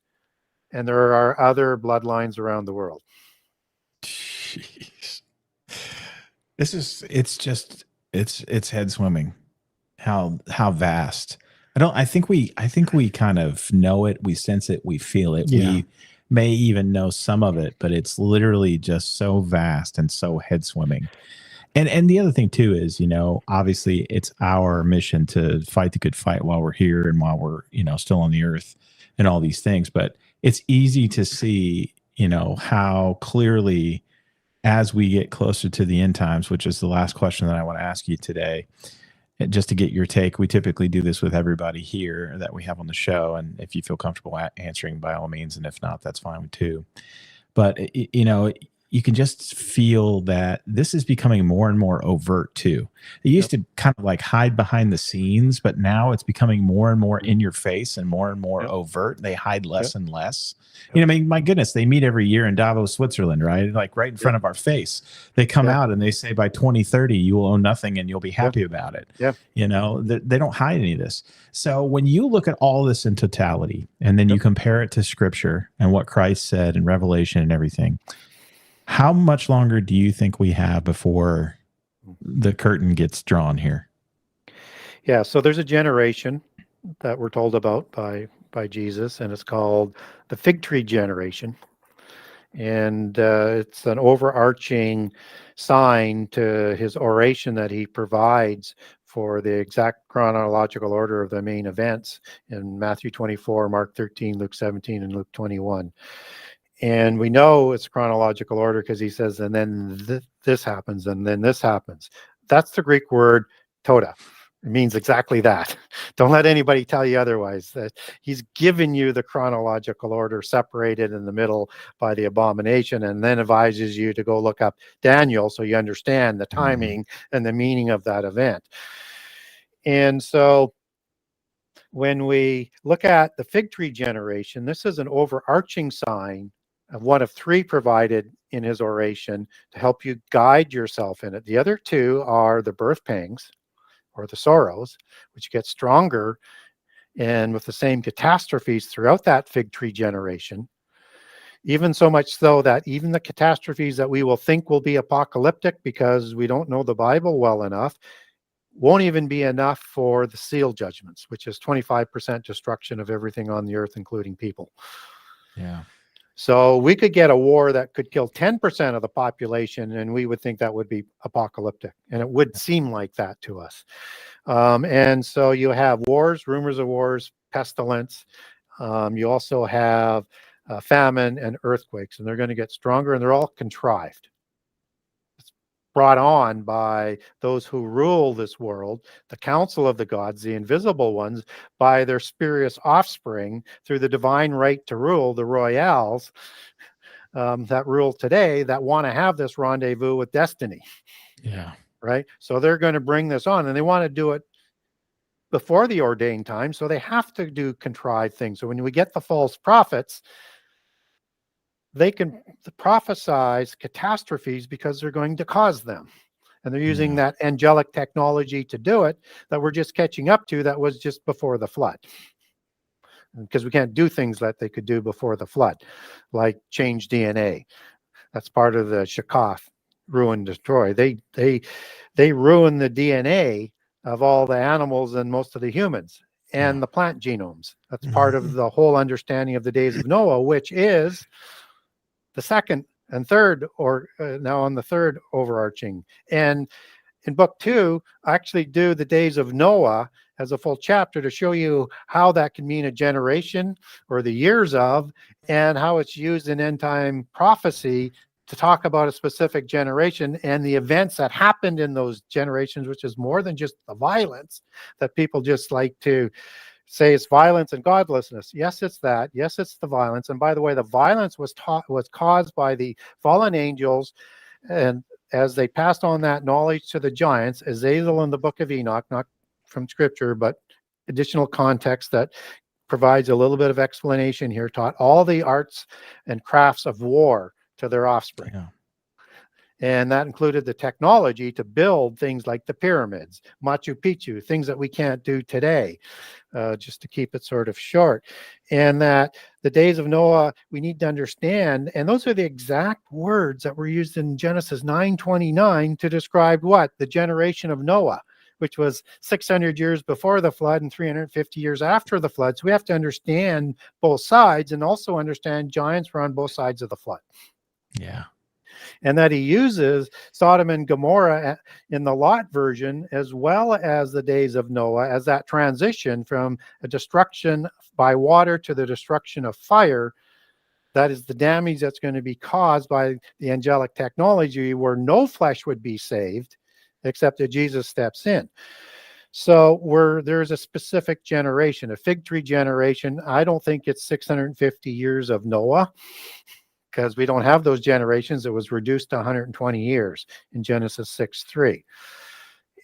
And there are other bloodlines around the world. Jeez. It's head swimming. How vast. I think we kind of know it, we sense it, we feel it. Yeah. We may even know some of it, but it's literally just so vast and so head swimming. And the other thing too is, obviously it's our mission to fight the good fight while we're here and while we're, still on the earth and all these things. But it's easy to see, how clearly, as we get closer to the end times, which is the last question that I want to ask you today, just to get your take. We typically do this with everybody here that we have on the show. And if you feel comfortable answering, by all means, and if not, that's fine too. But, you can just feel that this is becoming more and more overt too. It used to kind of like hide behind the scenes, but now it's becoming more and more in your face and more overt. They hide less and less. My goodness, they meet every year in Davos, Switzerland, right? Like right in front of our face. They come out and they say by 2030, you will own nothing and you'll be happy about it. Yeah. They don't hide any of this. So when you look at all this in totality, and then you compare it to scripture and what Christ said in Revelation and everything, how much longer do you think we have before the curtain gets drawn here? Yeah, so there's a generation that we're told about by Jesus, and it's called the fig tree generation. And it's an overarching sign to his oration that he provides for the exact chronological order of the main events in Matthew 24, Mark 13, Luke 17, and Luke 21. And we know it's chronological order because he says, and then this happens, and then this happens. That's the Greek word toda. It means exactly that. Don't let anybody tell you otherwise. That he's given you the chronological order separated in the middle by the abomination, and then advises you to go look up Daniel so you understand the timing and the meaning of that event. And so when we look at the fig tree generation, this is an overarching sign of one of three provided in his oration to help you guide yourself in it. The other two are the birth pangs, or the sorrows, which get stronger and with the same catastrophes throughout that fig tree generation. Even so much so that even the catastrophes that we will think will be apocalyptic because we don't know the Bible well enough won't even be enough for the seal judgments, which is 25% destruction of everything on the earth, including people. Yeah. So we could get a war that could kill 10% of the population, and we would think that would be apocalyptic. And it would seem like that to us. And so you have wars, rumors of wars, pestilence. You also have famine and earthquakes, and they're going to get stronger, and they're all contrived. Brought on by those who rule this world, the council of the gods, the invisible ones, by their spurious offspring through the divine right to rule, the royals that rule today, that want to have this rendezvous with destiny. Yeah. Right. So they're going to bring this on, and they want to do it before the ordained time. So they have to do contrived things. So when we get the false prophets, they can prophesize catastrophes because they're going to cause them. And they're using that angelic technology to do it that we're just catching up to that was just before the flood. Because we can't do things that they could do before the flood, like change DNA. That's part of the Shekaf, ruin, destroy. They ruin the DNA of all the animals and most of the humans and the plant genomes. That's part of the whole understanding of the days of Noah, which is the second and third, or now on the third overarching. And in book 2, I actually do the days of Noah as a full chapter to show you how that can mean a generation or the years of, and how it's used in end time prophecy to talk about a specific generation and the events that happened in those generations, which is more than just the violence that people just like to say it's violence and godlessness. Yes, it's that. Yes, it's the violence. And by the way, the violence was caused by the fallen angels, and as they passed on that knowledge to the giants, Azazel in the book of Enoch, not from scripture, but additional context that provides a little bit of explanation here, taught all the arts and crafts of war to their offspring. Yeah. And that included the technology to build things like the pyramids, Machu Picchu, things that we can't do today, just to keep it sort of short. And that the days of Noah, we need to understand, and those are the exact words that were used in Genesis 9:29 to describe what? The generation of Noah, which was 600 years before the flood and 350 years after the flood. So we have to understand both sides, and also understand giants were on both sides of the flood. Yeah. And that he uses Sodom and Gomorrah in the Lot version, as well as the days of Noah, as that transition from a destruction by water to the destruction of fire. That is the damage that's going to be caused by the angelic technology, where no flesh would be saved except that Jesus steps in. So there's a specific generation, a fig tree generation. I don't think it's 650 years of Noah, because we don't have those generations. It was reduced to 120 years in Genesis 6:3.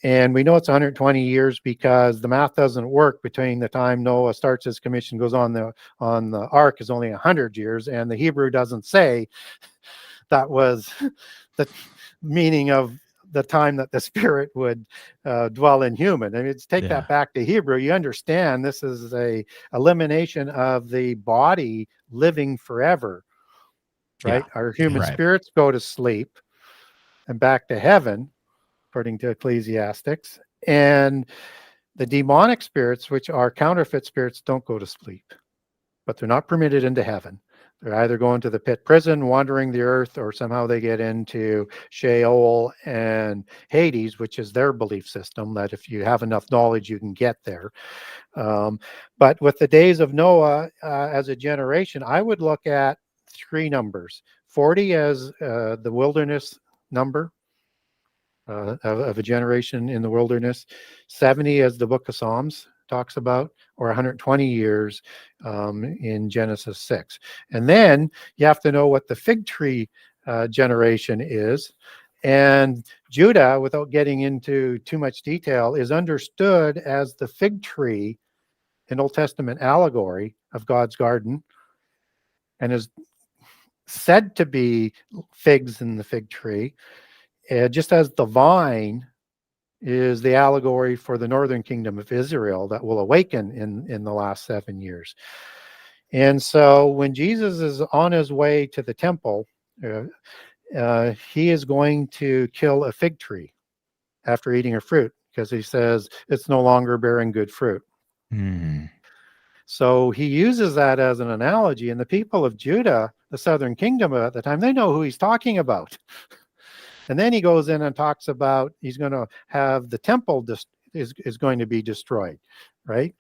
And we know it's 120 years because the math doesn't work between the time Noah starts his commission, goes on the ark, is only 100 years, and the Hebrew doesn't say that was the meaning of the time that the spirit would dwell in human. I mean, take that back to Hebrew. You understand this is a elimination of the body living forever. Right? Our human spirits go to sleep and back to heaven, according to Ecclesiastics. And the demonic spirits, which are counterfeit spirits, don't go to sleep, but they're not permitted into heaven. They're either going to the pit prison, wandering the earth, or somehow they get into Sheol and Hades, which is their belief system, that if you have enough knowledge, you can get there. But with the days of Noah as a generation, I would look at three numbers: 40 as the wilderness number of a generation in the wilderness, 70 as the book of Psalms talks about, or 120 years in Genesis 6. And then you have to know what the fig tree generation is. And Judah, without getting into too much detail, is understood as the fig tree, an Old Testament allegory of God's garden, and is said to be figs in the fig tree, just as the vine is the allegory for the northern kingdom of Israel that will awaken in the last 7 years. And so when Jesus is on his way to the temple, he is going to kill a fig tree after eating a fruit, because he says it's no longer bearing good fruit. So he uses that as an analogy, and the people of Judah, the southern kingdom at the time, they know who he's talking about. And then he goes in and talks about he's going to have the temple is going to be destroyed, right?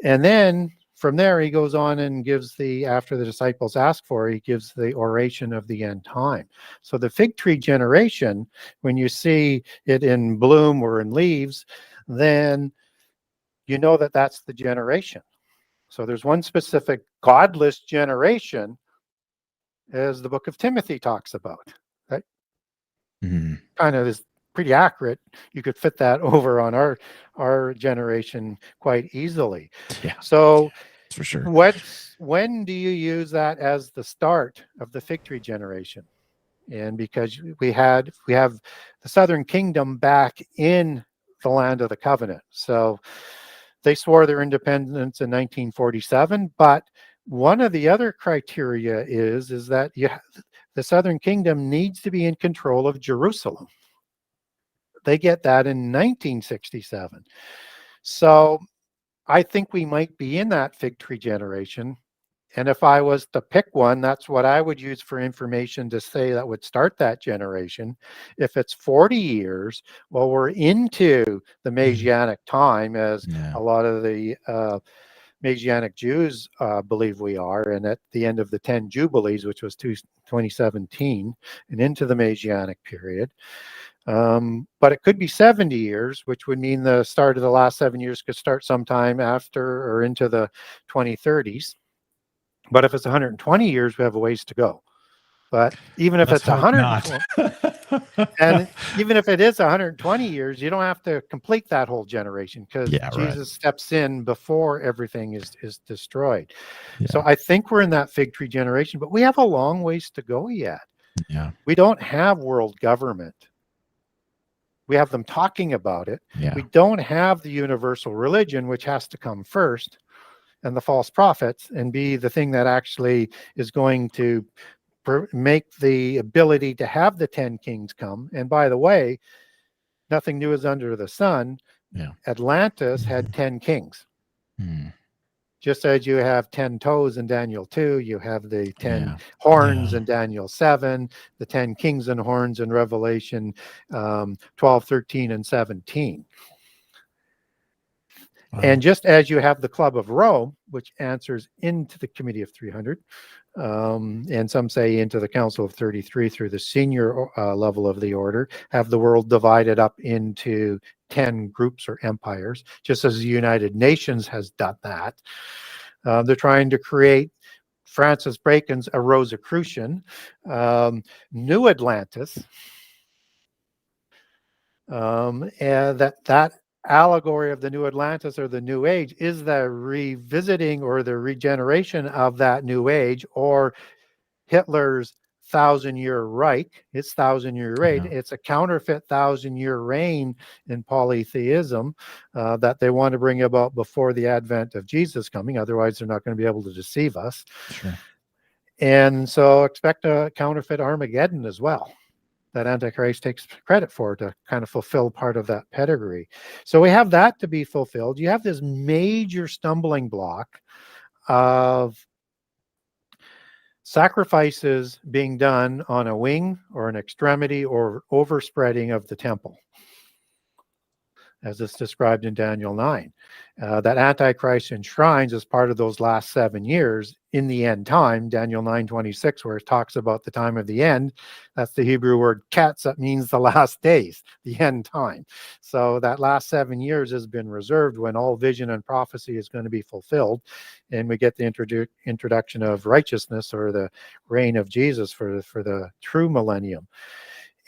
And then from there he goes on and gives after the disciples ask for it, he gives the oration of the end time. So the fig tree generation, when you see it in bloom or in leaves, then you know that that's the generation. So there's one specific godless generation, as the book of Timothy talks about. Right? Kind of is pretty accurate. You could fit that over on our generation quite easily. Yeah. So for sure. When do you use that as the start of the fig tree generation? And because we have the southern kingdom back in the land of the covenant. So they swore their independence in 1947, but one of the other criteria is that the southern kingdom needs to be in control of Jerusalem. They get that in 1967. So I think we might be in that fig tree generation, And if I was to pick one, that's what I would use for information to say that would start that generation. If it's 40 years, well, we're into the Messianic time, as a lot of the Messianic Jews believe we are, and at the end of the 10 Jubilees, which was 2017, and into the Messianic period. But it could be 70 years, which would mean the start of the last 7 years could start sometime after or into the 2030s. But if it's 120 years, we have a ways to go. But even if it's 120, and even if it is 120 years, you don't have to complete that whole generation, because Jesus steps in before everything is destroyed. So I think we're in that fig tree generation, but we have a long ways to go yet. We don't have world government. We have them talking about it. We don't have the universal religion, which has to come first, and the false prophets, and be the thing that actually is going to make the ability to have the 10 kings come. And by the way, nothing new is under the sun. Atlantis had 10 kings. Just as you have 10 toes in Daniel 2, you have the 10 horns in Daniel 7, the 10 kings and horns in Revelation 12, 13, and 17. And just as you have the Club of Rome, which answers into the Committee of 300, and some say into the Council of 33 through the senior level of the order, have the world divided up into 10 groups or empires, just as the United Nations has done that. They're trying to create Francis Bacon's A Rosicrucian, New Atlantis, and that allegory of the New Atlantis or the New Age is the revisiting or the regeneration of that New Age, or Hitler's 1,000-year Reich, his 1,000-year reign. It's a counterfeit 1,000-year reign in polytheism that they want to bring about before the advent of Jesus coming. Otherwise, they're not going to be able to deceive us. And so expect a counterfeit Armageddon as well, that Antichrist takes credit for, to kind of fulfill part of that pedigree. So we have that to be fulfilled. You have this major stumbling block of sacrifices being done on a wing or an extremity or overspreading of the temple, as it's described in Daniel 9. That Antichrist enshrines as part of those last 7 years in the end time, Daniel 9:26, where it talks about the time of the end. That's the Hebrew word ketz, that means the last days, the end time. So that last 7 years has been reserved when all vision and prophecy is going to be fulfilled, and we get the introduction of righteousness, or the reign of Jesus for the true millennium.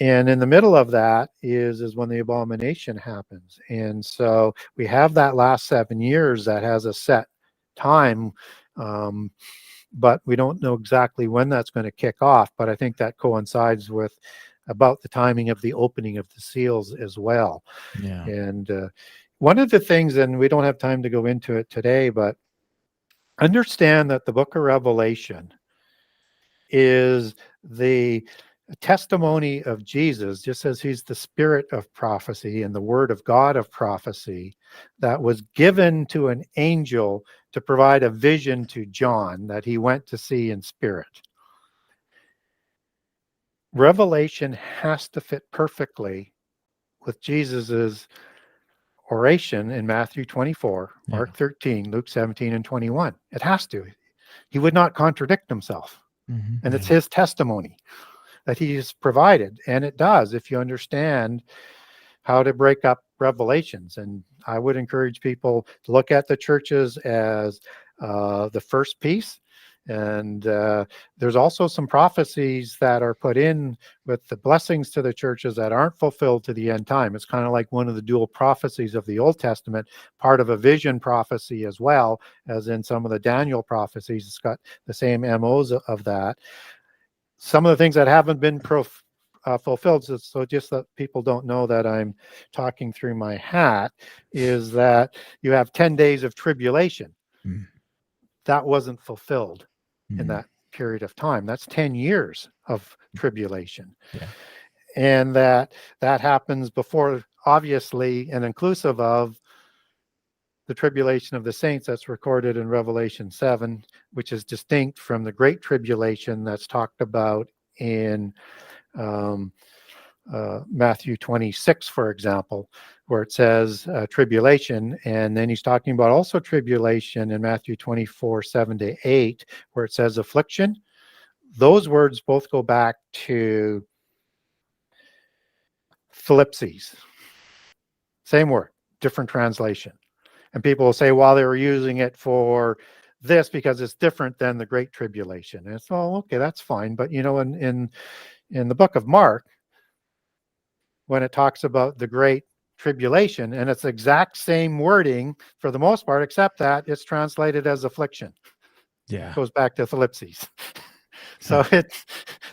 And in the middle of that is when the abomination happens. And so we have that last 7 years that has a set time, but we don't know exactly when that's going to kick off. But I think that coincides with about the timing of the opening of the seals as well. And one of the things, and we don't have time to go into it today, but understand that the book of Revelation is the testimony of Jesus, just as he's the spirit of prophecy and the word of God of prophecy, that was given to an angel to provide a vision to John that he went to see in spirit. Revelation has to fit perfectly with Jesus's oration in Matthew 24, Mark 13, Luke 17, and 21. It has to. He would not contradict himself. And it's his testimony that he's provided. And it does, if you understand how to break up revelations. And I would encourage people to look at the churches as the first piece. And there's also some prophecies that are put in with the blessings to the churches that aren't fulfilled to the end time. It's kind of like one of the dual prophecies of the Old Testament, part of a vision prophecy as well, as in some of the Daniel prophecies. It's got the same MOs of that. Some of the things that haven't been fulfilled, so just that people don't know that I'm talking through my hat, is that you have 10 days of tribulation. That wasn't fulfilled in that period of time. That's 10 years of tribulation. And that happens before, obviously, and inclusive of the tribulation of the saints that's recorded in Revelation 7, which is distinct from the Great Tribulation that's talked about in Matthew 26, for example, where it says tribulation, and then he's talking about also tribulation in Matthew 24, 7-8, where it says affliction. Those words both go back to Philipses. Same word, different translation. And people will say, well, they were using it for this because it's different than the Great Tribulation. And it's, oh, okay, that's fine. But, in the book of Mark, when it talks about the Great Tribulation, and it's the exact same wording for the most part, except that it's translated as affliction. Yeah. It goes back to Philipses. So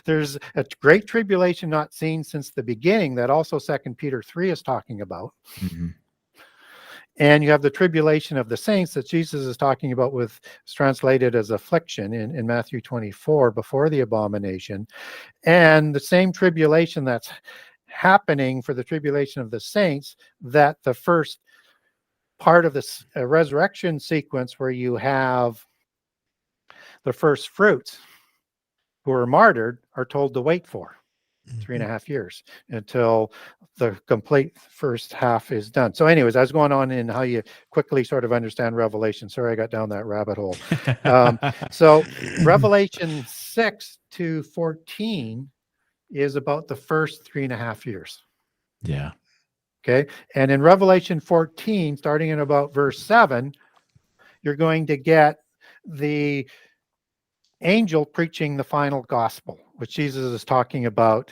there's a Great Tribulation not seen since the beginning that also 2 Peter 3 is talking about. Mm-hmm. And you have the tribulation of the saints that Jesus is talking about it's translated as affliction in Matthew 24 before the abomination. And the same tribulation that's happening for the tribulation of the saints, that the first part of this resurrection sequence where you have the first fruits who are martyred are told to wait for 3.5 years until the complete first half is done. So anyways, I was going on in how you quickly sort of understand Revelation. Sorry, I got down that rabbit hole. So Revelation 6 to 14 is about the first 3.5 years. Yeah. Okay. And in Revelation 14, starting in about verse 7, you're going to get the angel preaching the final gospel, which Jesus is talking about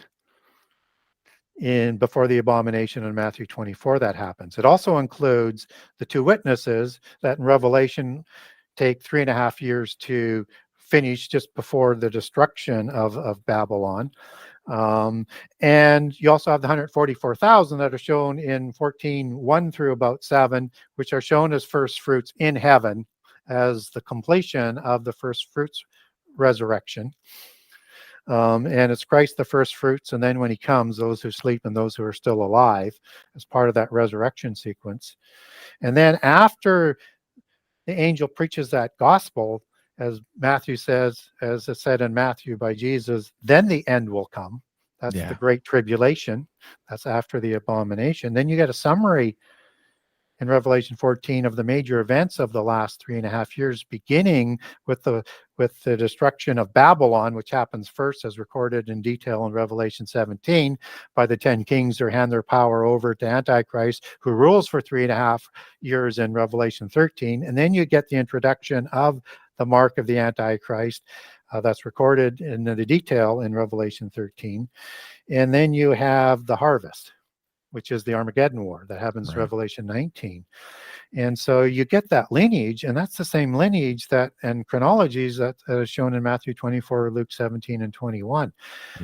before the abomination in Matthew 24 that happens. It also includes the two witnesses that in Revelation take 3.5 years to finish just before the destruction of Babylon. And you also have the 144,000 that are shown in 14:1 through about 7, which are shown as first fruits in heaven as the completion of the first fruits resurrection. And it's Christ the first fruits, and then when he comes, those who sleep and those who are still alive as part of that resurrection sequence. And then after the angel preaches that gospel, as Matthew says, as it said in Matthew by Jesus, then the end will come. That's the Great Tribulation. That's after the abomination. Then you get a summary in Revelation 14 of the major events of the last 3.5 years, beginning with the destruction of Babylon, which happens first, as recorded in detail in Revelation 17, by the 10 kings who hand their power over to Antichrist, who rules for 3.5 years in Revelation 13. And then you get the introduction of the mark of the Antichrist, that's recorded in the detail in Revelation 13. And then you have the harvest, which is the Armageddon War that happens in Revelation 19. And so you get that lineage, and that's the same lineage that and chronologies that is shown in Matthew 24, Luke 17, and 21.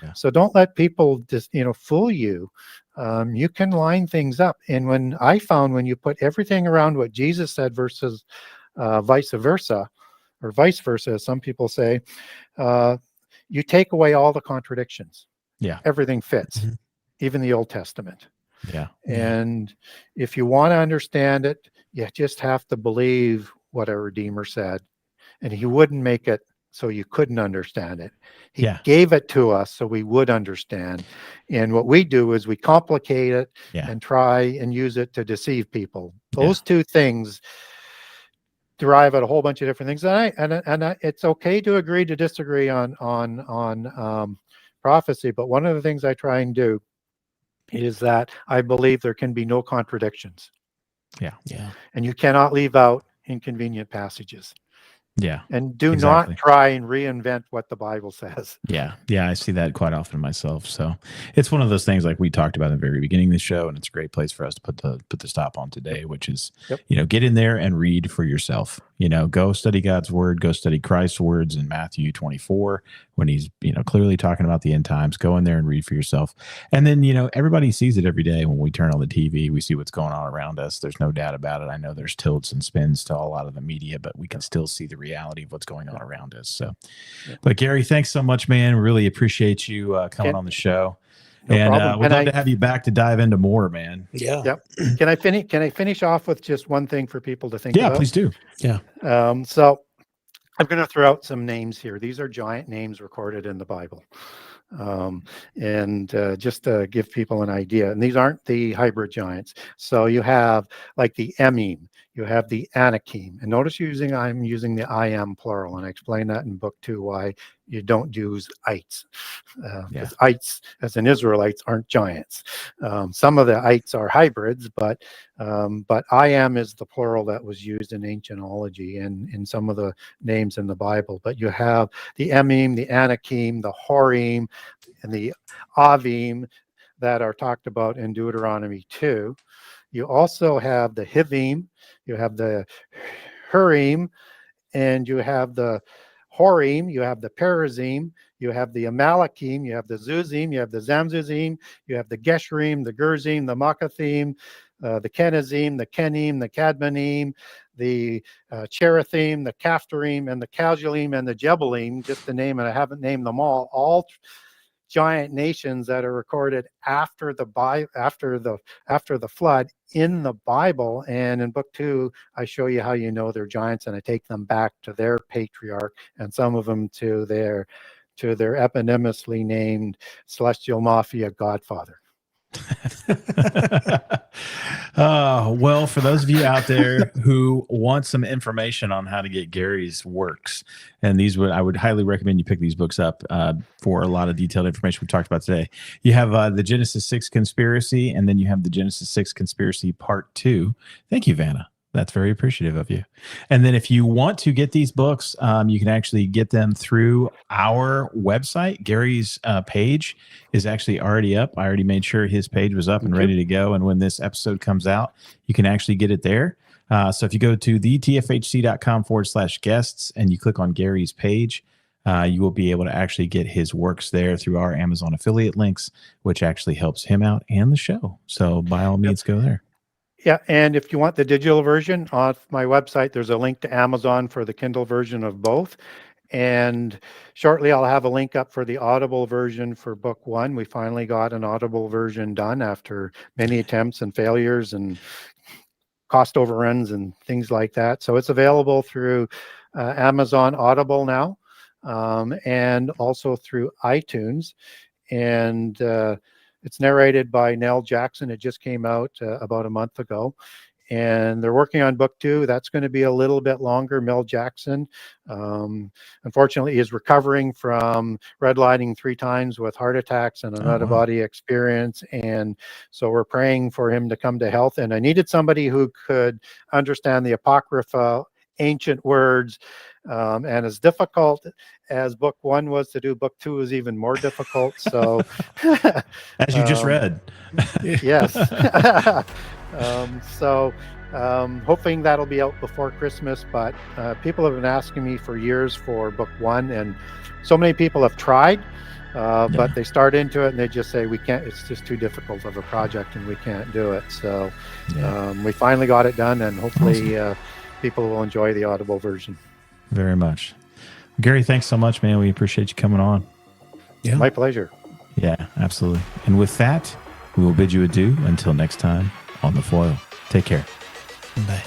Yeah. So don't let people just fool you. You can line things up. And when you put everything around what Jesus said versus vice versa, or vice versa, as some people say, you take away all the contradictions. Yeah, everything fits, even the Old Testament. Yeah. And if you want to understand it, you just have to believe what a Redeemer said. And he wouldn't make it so you couldn't understand it. He gave it to us so we would understand. And what we do is we complicate it and try and use it to deceive people. Those two things derive at a whole bunch of different things. And it's okay to agree to disagree on prophecy. But one of the things I try and do is that I believe there can be no contradictions. Yeah. And you cannot leave out inconvenient passages. Yeah. And do not try and reinvent what the Bible says. Yeah. I see that quite often myself. So it's one of those things like we talked about in the very beginning of the show, and it's a great place for us to put the stop on today, which is, get in there and read for yourself. Go study God's word, go study Christ's words in Matthew 24 when he's, clearly talking about the end times. Go in there and read for yourself. And then, everybody sees it every day when we turn on the TV, we see what's going on around us. There's no doubt about it. I know there's tilts and spins to a lot of the media, but we can still see the reality of what's going on around us. So, but Gary, thanks so much, man. Really appreciate you coming on the show. No and problem. we'd Can love to have you back to dive into more, man. Yeah. Yep. Can I finish off with just one thing for people to think Yeah, about? please do. Yeah. So I'm going to throw out some names here. These are giant names recorded in the Bible. And just to give people an idea, and these aren't the hybrid giants. So you have like the Emim, you have the Anakim, and notice I'm using the I am plural, and I explain that in book 2 why you don't use ites, because ites, as in Israelites, aren't giants. Some of the ites are hybrids, but I am is the plural that was used in ancientology and in some of the names in the Bible. But you have the Emim, the Anakim, the Horim, and the Avim that are talked about in Deuteronomy 2. You also have the Hivim, you have the Hurim, and you have the Horim, you have the Perizim, you have the Amalekim, you have the Zuzim, you have the Zamzuzim, you have the Gesherim, the Gerzim, the Makathim, the Kenazim, the Kenim, the Kadmonim, the Cherithim, the Caphtorim, and the Caljulim, and the Jebalim, just to name it. I haven't named them all giant nations that are recorded after the flood in the Bible. And in book 2, I show you how you know they're giants, and I take them back to their patriarch, and some of them to their eponymously named celestial mafia godfather. Well, for those of you out there who want some information on how to get Gary's works, and I would highly recommend you pick these books up for a lot of detailed information we talked about today. You have the Genesis 6 Conspiracy, and then you have the Genesis 6 Conspiracy Part 2. Thank you, Vanna. That's very appreciative of you. And then if you want to get these books, you can actually get them through our website. Gary's page is actually already up. I already made sure his page was up and ready to go. And when this episode comes out, you can actually get it there. So if you go to thetfhc.com/guests and you click on Gary's page, you will be able to actually get his works there through our Amazon affiliate links, which actually helps him out and the show. So by all means, go there. Yeah, and if you want the digital version, off my website, there's a link to Amazon for the Kindle version of both. And shortly, I'll have a link up for the Audible version for book 1. We finally got an Audible version done after many attempts and failures and cost overruns and things like that. So it's available through Amazon Audible now, and also through iTunes. And it's narrated by Nell Jackson. It just came out about a month ago. And they're working on book 2. That's going to be a little bit longer. Mel Jackson, unfortunately, is recovering from redlining 3 times with heart attacks and an out-of-body experience. And so we're praying for him to come to health. And I needed somebody who could understand the Apocrypha, ancient words. And as difficult as book 1 was to do, book 2 is even more difficult. So, as you just read, yes. Hoping that'll be out before Christmas. But people have been asking me for years for book 1, and so many people have tried, but they start into it and they just say we can't. It's just too difficult of a project, and we can't do it. So we finally got it done, and hopefully people will enjoy the Audible version. Very much. Gary, thanks so much, man. We appreciate you coming on. Yeah, my pleasure. Yeah, absolutely. And with that, we will bid you adieu until next time on The Foil. Take care. Bye.